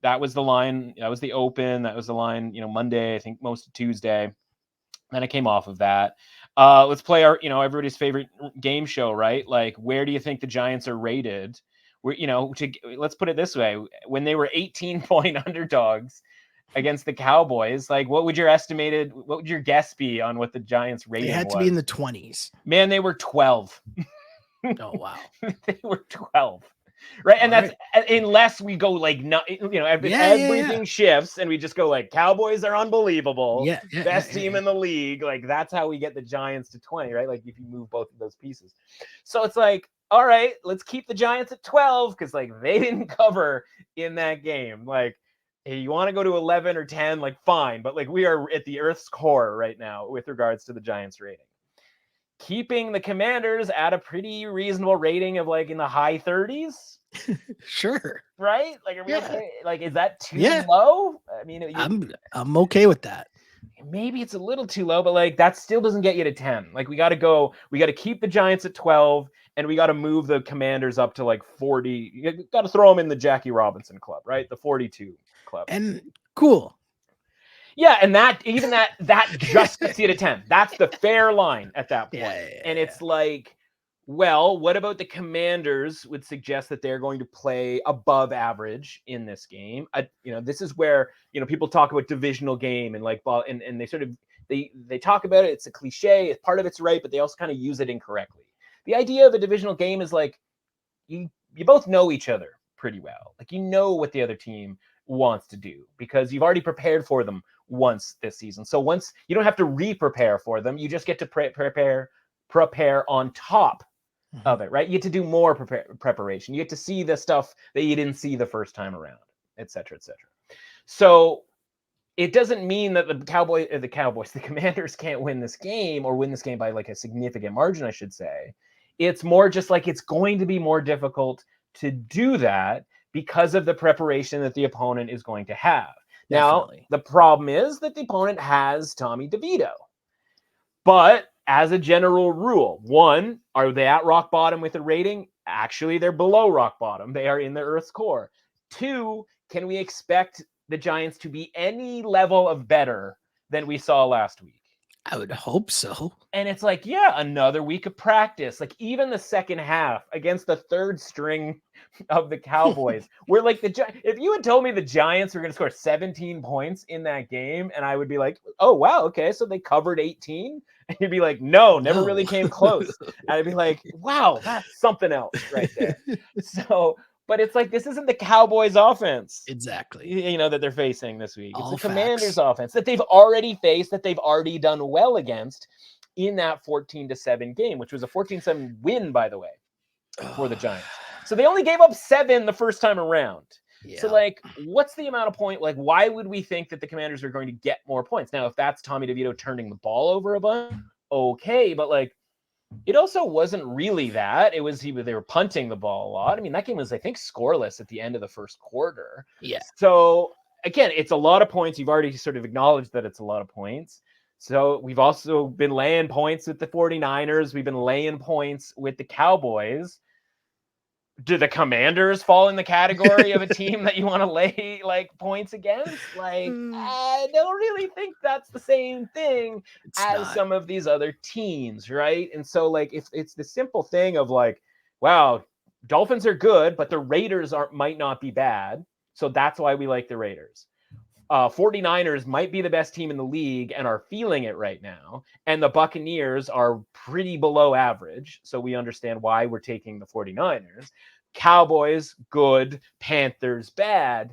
That was the line. That was the open. That was the line. Monday, I think most of Tuesday. Then I came off of that. Let's play our, everybody's favorite game show, right? Like, where do you think the Giants are rated? Let's put it this way: when they were 18-point underdogs against the Cowboys, like, what would your guess be on what the Giants rating was? They had to be in the 20s. Man, they were 12. Oh wow, they were 12. Right, and that's unless we go like everything shifts and we just go like Cowboys are unbelievable, best team in the league. Like that's how we get the Giants to 20, right? Like if you move both of those pieces, so it's like, all right, let's keep the Giants at 12 because like they didn't cover in that game. Like, hey, you want to go to 11 or 10, like fine, but like we are at the Earth's core right now with regards to the Giants rating. Keeping the Commanders at a pretty reasonable rating of like in the high 30s. Sure. Right? Like, are we okay? Like, is that too low? I mean, I'm okay with that. Maybe it's a little too low, but like that still doesn't get you to 10. Like we got to keep the Giants at 12 and we got to move the Commanders up to like 40. You got to throw them in the Jackie Robinson club, right? The 42 club. And cool. Yeah, and that just gets you to 10. That's the fair line at that point. And it's like, well, what about the Commanders would suggest that they're going to play above average in this game? This is where, people talk about divisional game and like, and they sort of, they talk about it. It's a cliche. Part of it's right, but they also kind of use it incorrectly. The idea of a divisional game is like, you both know each other pretty well. Like, what the other team wants to do because you've already prepared for them once this season. So once you don't have to re-prepare for them, you just get to prepare on top of it, right? You get to do more preparation. You get to see the stuff that you didn't see the first time around, et cetera, et cetera. So it doesn't mean that the Commanders can't win this game or win this game by like a significant margin, I should say. It's more just like it's going to be more difficult to do that because of the preparation that the opponent is going to have. Definitely. Now, the problem is that the opponent has Tommy DeVito. But as a general rule, one, are they at rock bottom with a rating? Actually, they're below rock bottom. They are in the Earth's core. Two, can we expect the Giants to be any level of better than we saw last week? I would hope so. And it's like, yeah, another week of practice. Like even the second half against the third string of the Cowboys, where like if you had told me the Giants were going to score 17 points in that game, and I would be like, oh, wow, okay, so they covered 18. And you'd be like, no, never really came close. And I'd be like, wow, that's something else right there. So, but it's like, this isn't the Cowboys offense. Exactly. That they're facing this week. It's the Commanders offense that they've already faced, that they've already done well against in that 14-7 game, which was a 14-7 win, by the way, for the Giants. So they only gave up 7 the first time around. Yeah. So like, what's the amount of point? Like, why would we think that the Commanders are going to get more points? Now, if that's Tommy DeVito turning the ball over a bunch, okay. But like, it also wasn't really that. It was they were punting the ball a lot. I mean, that game was, I think, scoreless at the end of the first quarter. Yeah. So again, it's a lot of points. You've already sort of acknowledged that it's a lot of points. So we've also been laying points with the 49ers. We've been laying points with the Cowboys. Do the Commanders fall in the category of a team that you want to lay like points against? Like, I don't really think that's the same thing as some of these other teams, right? And so like, if it's the simple thing of like, wow, Dolphins are good, but the Raiders might not be bad. So that's why we like the Raiders. 49ers might be the best team in the league and are feeling it right now. And the Buccaneers are pretty below average. So we understand why we're taking the 49ers. Cowboys, good. Panthers, bad.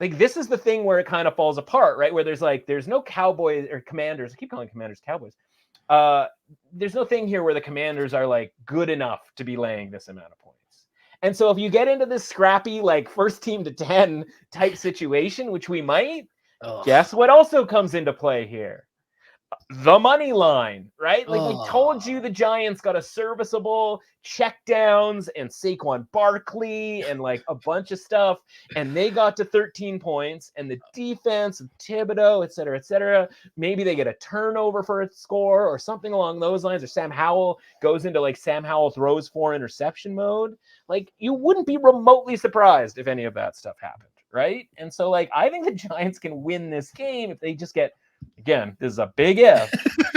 like, this is the thing where it kind of falls apart, right? Where there's no Cowboys or Commanders. I keep calling Commanders Cowboys. There's no thing here where the Commanders are like good enough to be laying this amount of points. And so if you get into this scrappy, like first team to 10 type situation, which we might, guess what also comes into play here? The money line, right? Like we told you, the Giants got a serviceable checkdowns and Saquon Barkley and like a bunch of stuff, and they got to 13 points. And the defense of Thibodeau, et cetera, maybe they get a turnover for a score or something along those lines, or Sam Howell goes into like Sam Howell throws 4 interception mode. Like, you wouldn't be remotely surprised if any of that stuff happened, right? And so like I think the Giants can win this game if they just get, again, this is a big if,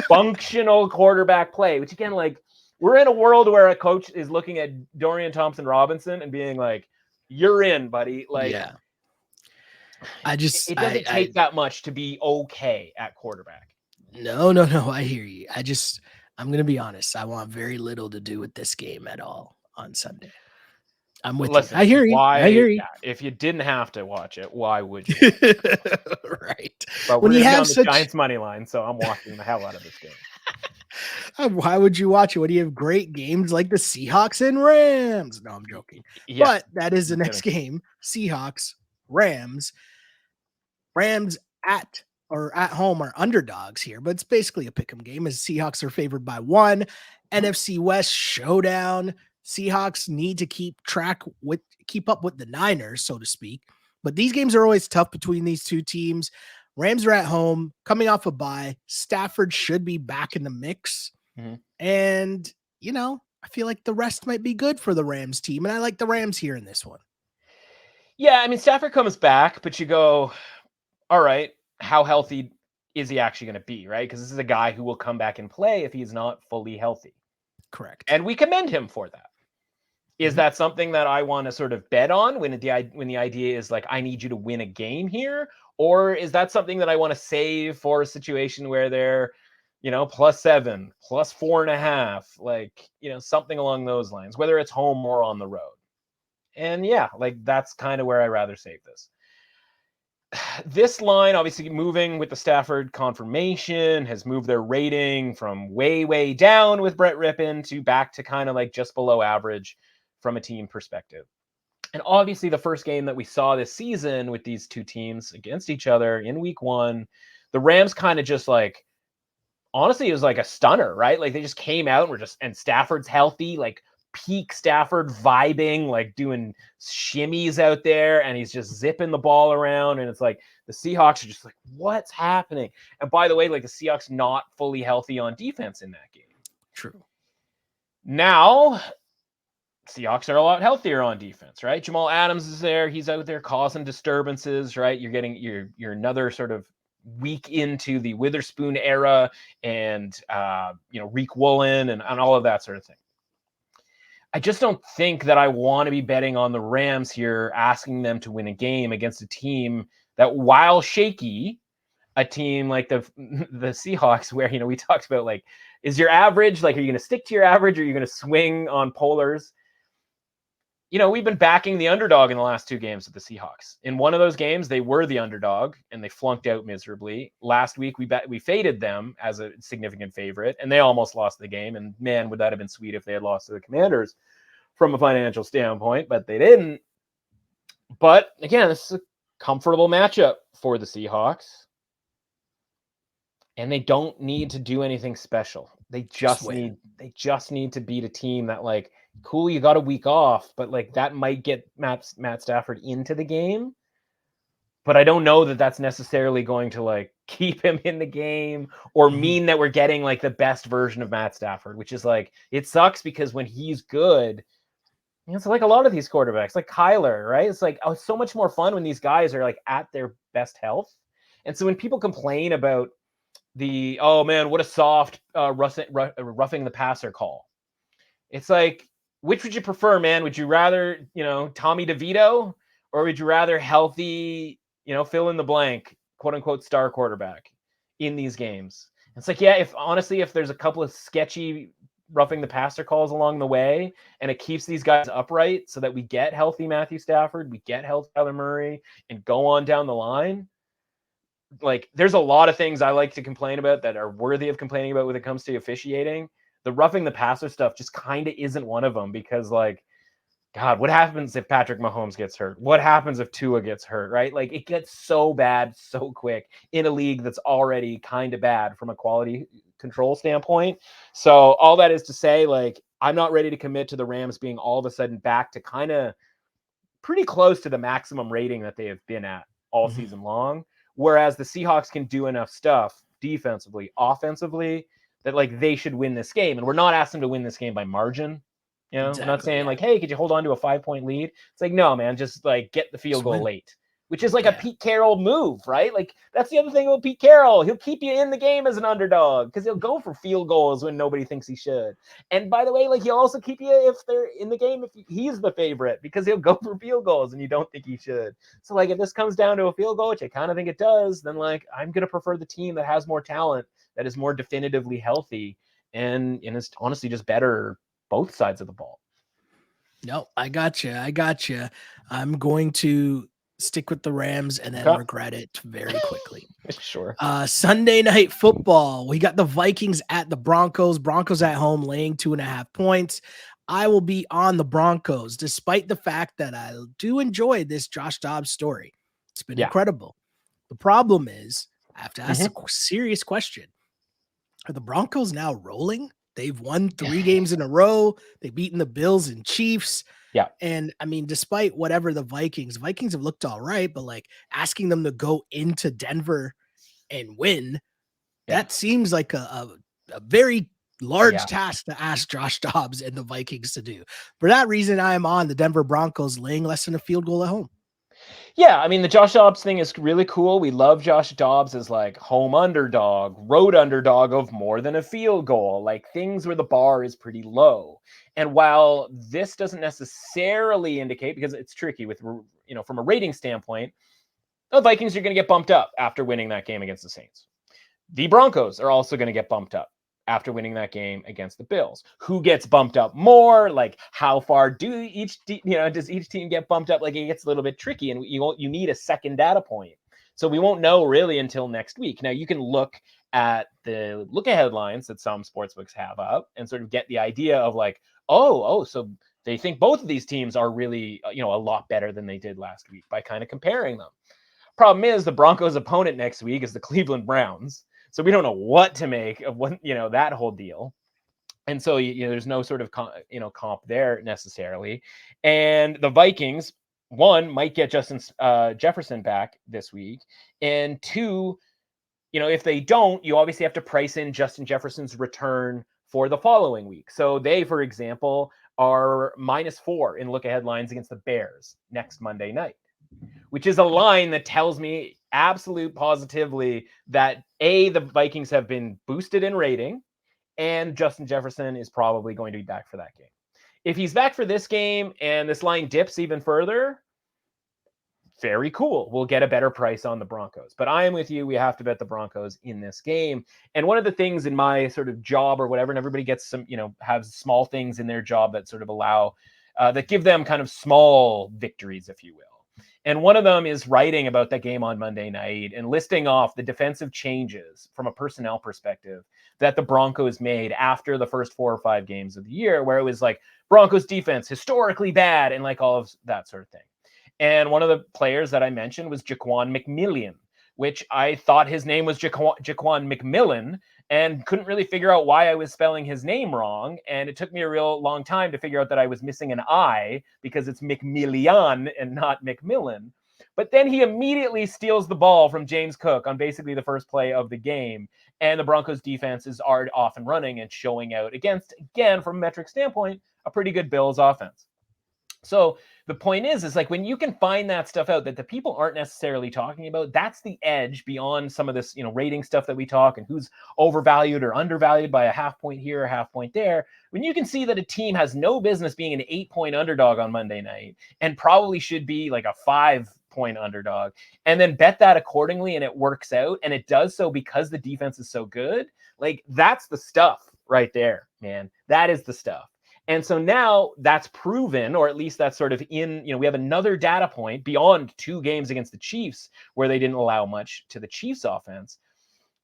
functional quarterback play, which again, like, we're in a world where a coach is looking at Dorian Thompson-Robinson and being like, you're in, buddy. Like, yeah. It doesn't take that much to be okay at quarterback. No. I hear you. I'm going to be honest. I want very little to do with this game at all on Sunday. I'm with you. I hear you. I hear you. Yeah, if you didn't have to watch it, why would you? Right. But when you have the Giants money line, so I'm watching the hell out of this game. Why would you watch it when you have great games like the Seahawks and Rams? No, I'm joking. Yeah, but that is the next game. Seahawks, Rams. Rams at home are underdogs here, but it's basically a pick'em game as Seahawks are favored by 1. NFC West showdown. Seahawks need to keep up with the Niners, so to speak. But these games are always tough between these two teams. Rams are at home, coming off a bye. Stafford should be back in the mix. Mm-hmm. And, I feel like the rest might be good for the Rams team. And I like the Rams here in this one. Yeah, I mean, Stafford comes back, but you go, all right, how healthy is he actually going to be, right? Because this is a guy who will come back and play if he's not fully healthy. Correct. And we commend him for that. Is that something that I want to sort of bet on when the idea is like, I need you to win a game here? Or is that something that I want to save for a situation where they're, +7, +4.5, like, something along those lines, whether it's home or on the road. And yeah, like that's kind of where I rather save this. This line, obviously moving with the Stafford confirmation, has moved their rating from way, way down with Brett Rippon to back to kind of like just below average from a team perspective. And obviously the first game that we saw this season with these two teams against each other in week 1, the Rams kind of just like, honestly, it was like a stunner, right? Like they just came out and Stafford's healthy, like peak Stafford vibing, like doing shimmies out there, and he's just zipping the ball around. And it's like the Seahawks are just like, what's happening? And by the way, like the Seahawks not fully healthy on defense in that game. True. Now, Seahawks are a lot healthier on defense, right? Jamal Adams is there. He's out there causing disturbances, right? You're another sort of week into the Witherspoon era and, Reek Woolen and all of that sort of thing. I just don't think that I want to be betting on the Rams here, asking them to win a game against a team that, while shaky, a team like the Seahawks, where, we talked about, like, is your average, like, are you going to stick to your average or are you going to swing on polars? We've been backing the underdog in the last 2 games with the Seahawks. In one of those games, they were the underdog and they flunked out miserably. Last week, we faded them as a significant favorite, and they almost lost the game. And man, would that have been sweet if they had lost to the Commanders from a financial standpoint, but they didn't. But again, this is a comfortable matchup for the Seahawks. And they don't need to do anything special. They just need to beat a team that, like, cool, you got a week off, but like that might get Matt Stafford into the game. But I don't know that that's necessarily going to like keep him in the game or mean that we're getting like the best version of Matt Stafford, which is like, it sucks because when he's good, it's like a lot of these quarterbacks, like Kyler, right? It's like, it's so much more fun when these guys are like at their best health. And so when people complain about oh man, what a soft roughing the passer call, it's like, which would you prefer, man? Would you rather, Tommy DeVito, or would you rather healthy, fill in the blank, quote unquote, star quarterback in these games? It's like, yeah, if there's a couple of sketchy roughing the passer calls along the way, and it keeps these guys upright so that we get healthy Matthew Stafford, we get healthy Kyler Murray, and go on down the line. Like, there's a lot of things I like to complain about that are worthy of complaining about when it comes to officiating. The roughing the passer stuff just kind of isn't one of them, because, like, God, what happens if Patrick Mahomes gets hurt? What happens if Tua gets hurt, right? Like, it gets so bad so quick in a league that's already kind of bad from a quality control standpoint. So all that is to say, like, I'm not ready to commit to the Rams being all of a sudden back to kind of pretty close to the maximum rating that they have been at all season long. Whereas the Seahawks can do enough stuff defensively, offensively, that, like, they should win this game. And we're not asking them to win this game by margin. You know, exactly, I'm not saying like, hey, could you hold on to a 5-point lead? It's like, no, man, just like get the field goal late, which is like a Pete Carroll move, right? Like, that's the other thing about Pete Carroll. He'll keep you in the game as an underdog because he'll go for field goals when nobody thinks he should. And by the way, like, he'll also keep you if they're in the game if he's the favorite, because he'll go for field goals and you don't think he should. So, like, if this comes down to a field goal, which I kind of think it does, then, like, I'm going to prefer the team that has more talent, that is more definitively healthy, and is honestly just better both sides of the ball. No, I got you. I'm going to stick with the Rams and then regret it very quickly. Sure. Sunday Night Football. We got the Vikings at the Broncos. Broncos at home laying 2.5 points. I will be on the Broncos, despite the fact that I do enjoy this Josh Dobbs story. It's been incredible. The problem is, I have to ask a serious question. Are the Broncos now rolling? They've won 3 games in a row. They've beaten the Bills and Chiefs. Yeah. And I mean, despite whatever the Vikings have looked all right, but like asking them to go into Denver and win, that seems like a very large task to ask Josh Dobbs and the Vikings to do. For that reason, I am on the Denver Broncos laying less than a field goal at home. Yeah, I mean, the Josh Dobbs thing is really cool. We love Josh Dobbs as, like, home underdog, road underdog of more than a field goal, like things where the bar is pretty low. And while this doesn't necessarily indicate, because it's tricky with, you know, from a rating standpoint, the Vikings are going to get bumped up after winning that game against the Saints. The Broncos are also going to get bumped up after winning that game against the Bills. Who gets bumped up more? Like, how far does each team get bumped up? Like, it gets a little bit tricky, and you need a second data point. So we won't know really until next week. Now, you can look at the look-ahead lines that some sportsbooks have up and sort of get the idea of, like, so they think both of these teams are really, a lot better than they did last week by kind of comparing them. Problem is, the Broncos' opponent next week is the Cleveland Browns. So we don't know what to make of that whole deal. And so, there's no sort of, comp there necessarily. And the Vikings, one, might get Justin Jefferson back this week. And two, if they don't, you obviously have to price in Justin Jefferson's return for the following week. So they, for example, are -4 in look-ahead lines against the Bears next Monday night, which is a line that tells me absolute positively that the Vikings have been boosted in rating, and Justin Jefferson is probably going to be back for that game. If he's back for this game and this line dips even further, very cool. We'll get a better price on the Broncos. But I am with you. We have to bet the Broncos in this game. And one of the things in my sort of job or whatever, and everybody gets some, have small things in their job that sort of allow, that give them kind of small victories, if you will. And one of them is writing about that game on Monday night and listing off the defensive changes from a personnel perspective that the Broncos made after the first 4 or 5 games of the year, where it was like Broncos defense historically bad and like all of that sort of thing. And one of the players that I mentioned was Jaquan McMillian, which I thought his name was Jaquan McMillan and couldn't really figure out why I was spelling his name wrong. And it took me a real long time to figure out that I was missing an I because it's McMillian and not McMillan. But then he immediately steals the ball from James Cook on basically the first play of the game. And the Broncos defenses are off and running and showing out against, again, from a metric standpoint, a pretty good Bills offense. So the point is like when you can find that stuff out that the people aren't necessarily talking about, that's the edge beyond some of this, rating stuff that we talk and who's overvalued or undervalued by a half point here, a half point there. When you can see that a team has no business being an 8-point underdog on Monday night and probably should be like a 5-point underdog, and then bet that accordingly and it works out, and it does so because the defense is so good, like that's the stuff right there, man. That is the stuff. And so now that's proven, or at least that's sort of in, we have another data point beyond 2 games against the Chiefs where they didn't allow much to the Chiefs offense.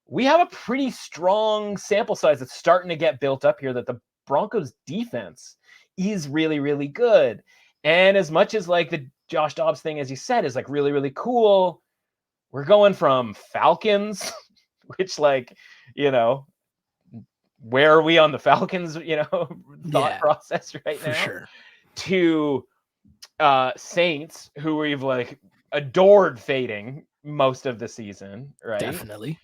We have a pretty strong sample size that's starting to get built up here that the Broncos defense is really, really good. And as much as like the Josh Dobbs thing, as you said, is like really, really cool, we're going from Falcons, which like, where are we on the Falcons, thought process right now? Sure. To Saints, who we've like adored fading most of the season, right? Definitely.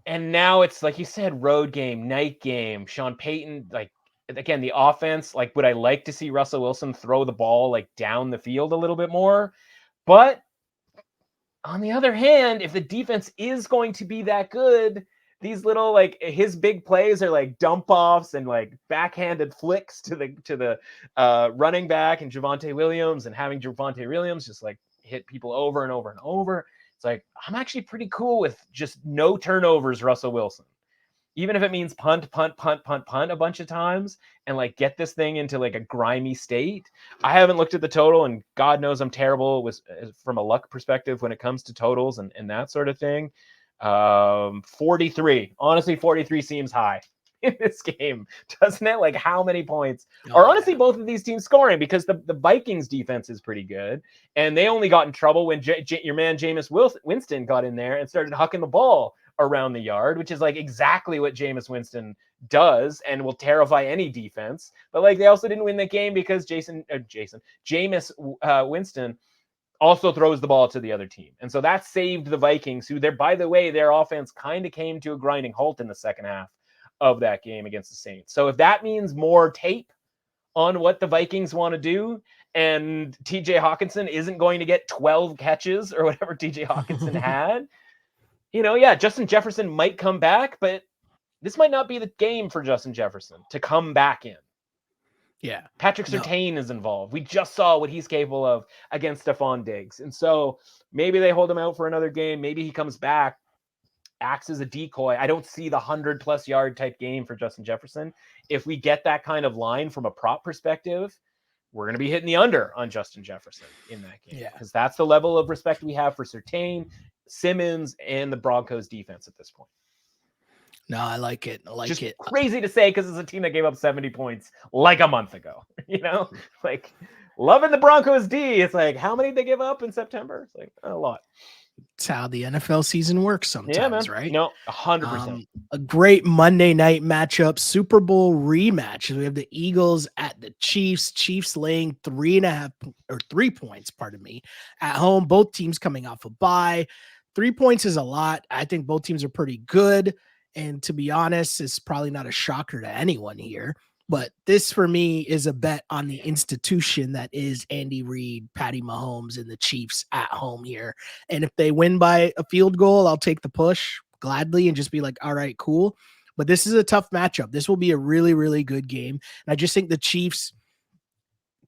And now it's like you said, road game, night game. Sean Payton, like again, the offense. Like, would I like to see Russell Wilson throw the ball like down the field a little bit more? But on the other hand, if the defense is going to be that good, these little like his big plays are like dump offs and like backhanded flicks to the running back and Javonte Williams, and having Javonte Williams just like hit people over and over and over. It's like, I'm actually pretty cool with just no turnovers, Russell Wilson. Even if it means punt a bunch of times and like get this thing into like a grimy state. I haven't looked at the total, and God knows I'm terrible from a luck perspective when it comes to totals and that sort of thing. 43. Honestly, 43 seems high in this game, doesn't it? Like, how many points are honestly both of these teams scoring? Because the Vikings defense is pretty good, and they only got in trouble when your man Jameis Winston got in there and started hucking the ball around the yard, which is like exactly what Jameis Winston does and will terrify any defense. But like, they also didn't win the game because Jameis Winston also throws the ball to the other team. And so that saved the Vikings, who by the way, their offense kind of came to a grinding halt in the second half of that game against the Saints. So if that means more tape on what the Vikings want to do, and TJ Hawkinson isn't going to get 12 catches or whatever TJ Hawkinson had, Justin Jefferson might come back, but this might not be the game for Justin Jefferson to come back in. Yeah. Patrick Surtain is involved. We just saw what he's capable of against Stephon Diggs. And so maybe they hold him out for another game. Maybe he comes back, acts as a decoy. I don't see the 100+ yard type game for Justin Jefferson. If we get that kind of line from a prop perspective, we're going to be hitting the under on Justin Jefferson in that game. Because that's the level of respect we have for Surtain, Simmons, and the Broncos defense at this point. No, I like it. Just crazy to say because it's a team that gave up 70 points like a month ago. Like loving the Broncos D. It's like, how many did they give up in September? It's like a lot. It's how the NFL season works sometimes, right? No, 100%. A great Monday night matchup, Super Bowl rematch. We have the Eagles at the Chiefs. Chiefs laying 3 points, at home. Both teams coming off a bye. 3 points is a lot. I think both teams are pretty good. And to be honest, it's probably not a shocker to anyone here. But this, for me, is a bet on the institution that is Andy Reid, Patty Mahomes, and the Chiefs at home here. And if they win by a field goal, I'll take the push gladly and just be like, all right, cool. But this is a tough matchup. This will be a really, really good game. And I just think the Chiefs,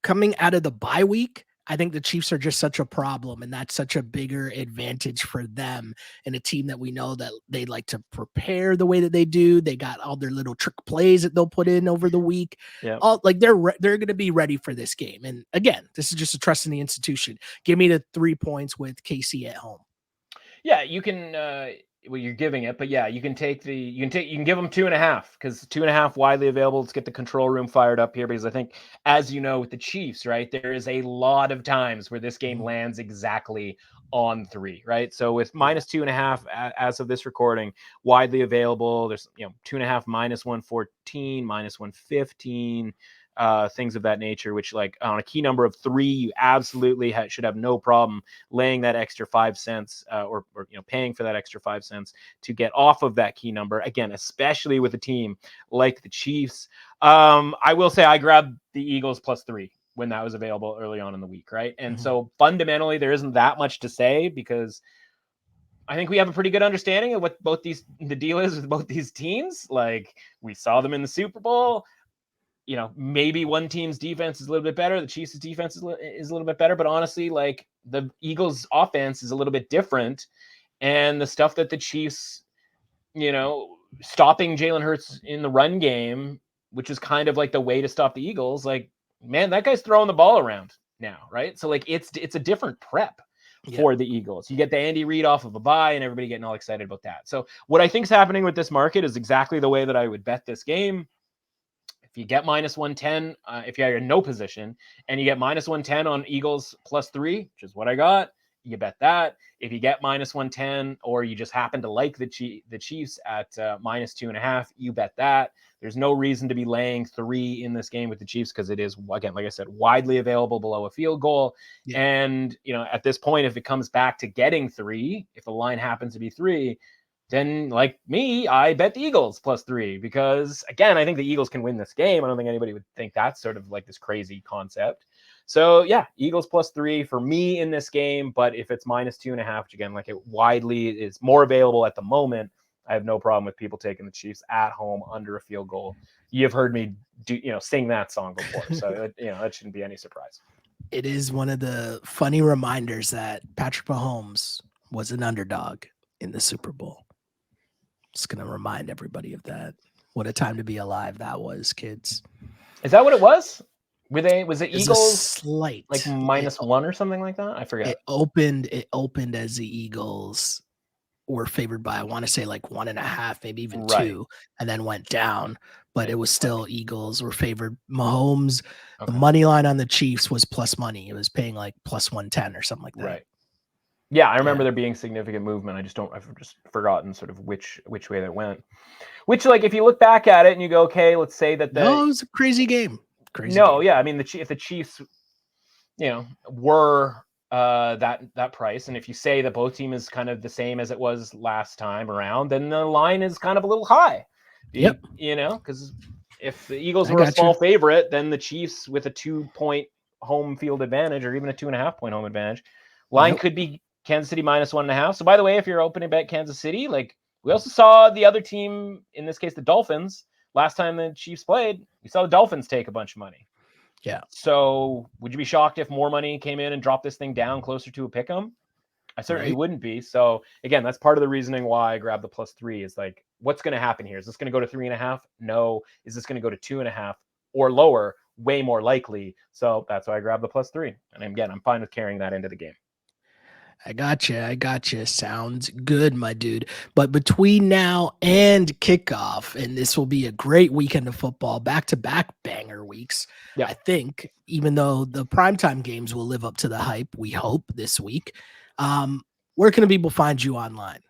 coming out of the bye week, I think the Chiefs are just such a problem, and that's such a bigger advantage for them, and a team that we know that they like to prepare the way that they do. They got all their little trick plays that they'll put in over the week. Yeah, they're going to be ready for this game. And again, this is just a trust in the institution. Give me the 3 points with KC at home. Yeah, you can. Well, you're giving it, but yeah, you can give them 2.5 because 2.5 widely available. Let's get the control room fired up here, because I think, as you know, with the Chiefs, right, there is a lot of times where this game lands exactly on 3, right? So with -2.5 as of this recording, widely available. There's 2.5 -114, -115. Things of that nature, which like on a key number of 3, you absolutely should have no problem laying that extra 5 cents or paying for that extra 5 cents to get off of that key number. Again, especially with a team like the Chiefs. I will say I grabbed the Eagles +3 when that was available early on in the week, right? And so fundamentally, there isn't that much to say, because I think we have a pretty good understanding of what the deal is with both these teams. Like, we saw them in the Super Bowl. Maybe one team's defense is a little bit better. The Chiefs' defense is a little bit better. But honestly, like, the Eagles' offense is a little bit different. And the stuff that the Chiefs, stopping Jalen Hurts in the run game, which is kind of like the way to stop the Eagles. Like, man, that guy's throwing the ball around now, right? So like it's a different prep for the Eagles. You get the Andy Reid off of a bye and everybody getting all excited about that. So what I think is happening with this market is exactly the way that I would bet this game. If you get minus 110, if you're in no position and you get minus 110 on Eagles +3, which is what I got, you bet that. If you get minus 110 or you just happen to like the Chiefs at minus 2.5, you bet that. There's no reason to be laying 3 in this game with the Chiefs because it is, again, like I said, widely available below a field goal. Yeah. And, at this point, if it comes back to getting 3, if the line happens to be 3, then like me, I bet the Eagles +3 because, again, I think the Eagles can win this game. I don't think anybody would think that's sort of like this crazy concept. So yeah, Eagles +3 for me in this game. But if it's minus 2.5, which again, like it widely is more available at the moment, I have no problem with people taking the Chiefs at home under a field goal. You've heard me sing that song before. So, that shouldn't be any surprise. It is one of the funny reminders that Patrick Mahomes was an underdog in the Super Bowl. Just going to remind everybody of that. What a time to be alive that was, kids. Is that what it was? Was it Eagles slight like -1 or something like that? I forget. It opened as the Eagles were favored by, I want to say like 1.5, maybe even 2, and then went down. But it was still Eagles were favored. Mahomes, the money line on the Chiefs was plus money. It was paying like plus 110 or something like that. Right. Yeah, I remember there being significant movement. I've just forgotten sort of which way that went. Which, like, if you look back at it and you go, okay, let's say that it was a crazy game. Yeah, I mean, if the Chiefs, were that price, and if you say that both teams is kind of the same as it was last time around, then the line is kind of a little high. Yep. Because if the Eagles were a small favorite, then the Chiefs with a 2-point home field advantage or even a 2.5-point home advantage, line could be Kansas City -1.5. So by the way, if you're opening bet Kansas City, like we also saw the other team, in this case, the Dolphins, last time the Chiefs played, we saw the Dolphins take a bunch of money. Yeah. So would you be shocked if more money came in and dropped this thing down closer to a pick'em? I certainly wouldn't be. So again, that's part of the reasoning why I grabbed the +3 is like, what's going to happen here? Is this going to go to 3.5? No. Is this going to go to 2.5 or lower? Way more likely. So that's why I grabbed the +3. And again, I'm fine with carrying that into the game. I gotcha. Sounds good, my dude. But between now and kickoff, and this will be a great weekend of football, back-to-back banger weeks. Yeah. I think, even though the primetime games will live up to the hype, we hope, this week. Where can the people find you online?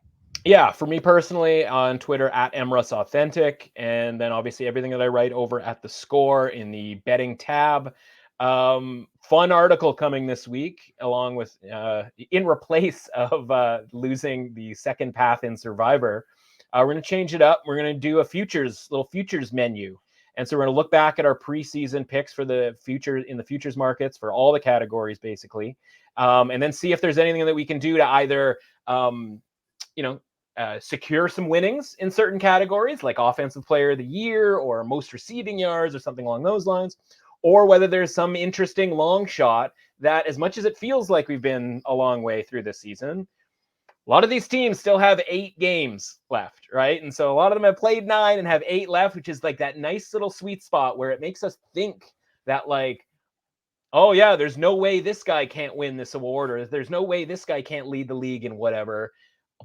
Yeah, for me personally, on Twitter @MRussAuthentic, and then obviously everything that I write over at The Score in the betting tab. Fun article coming this week, along with in replace of losing the second path in Survivor. We're going to change it up. We're going to do a little futures menu. And so we're going to look back at our preseason picks for the future in the futures markets for all the categories, basically. And then see if there's anything that we can do to either, secure some winnings in certain categories, like offensive player of the year or most receiving yards or something along those lines. Or whether there's some interesting long shot that, as much as it feels like we've been a long way through this season, a lot of these teams still have 8 games left, right? And so a lot of them have played 9 and have 8 left, which is like that nice little sweet spot where it makes us think that, like, oh yeah, there's no way this guy can't win this award, or there's no way this guy can't lead the league in whatever.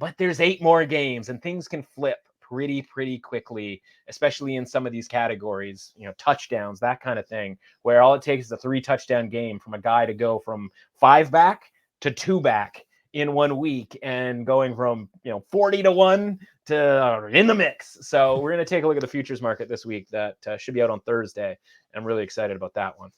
But there's 8 more games and things can flip pretty quickly, especially in some of these categories, touchdowns, that kind of thing, where all it takes is a 3-touchdown game from a guy to go from 5 back to 2 back in 1 week and going from 40-1 to in the mix. So we're going to take a look at the futures market this week. That should be out on Thursday. I'm really excited about that one.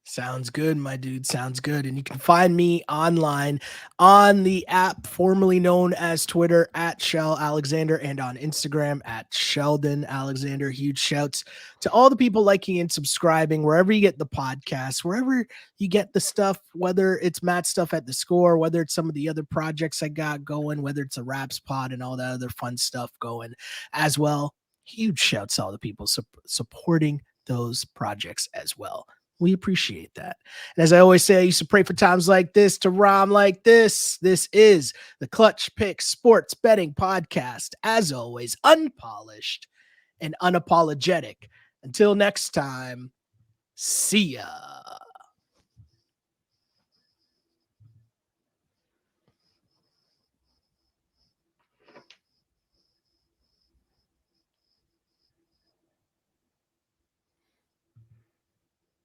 Sounds good, my dude. Sounds good. And you can find me online on the app formerly known as Twitter @ShellAlexander and on Instagram @SheldonAlexander. Huge shouts to all the people liking and subscribing wherever you get the podcast, wherever you get the stuff, whether it's Matt's stuff at The Score, whether it's some of the other projects I got going, whether it's a Raps pod and all that other fun stuff going as well. Huge shouts to all the people supporting those projects as well. We appreciate that. And as I always say, I used to pray for times like this to rhyme like this. This is the Clutch Pick Sports Betting Podcast. As always, unpolished and unapologetic. Until next time, see ya.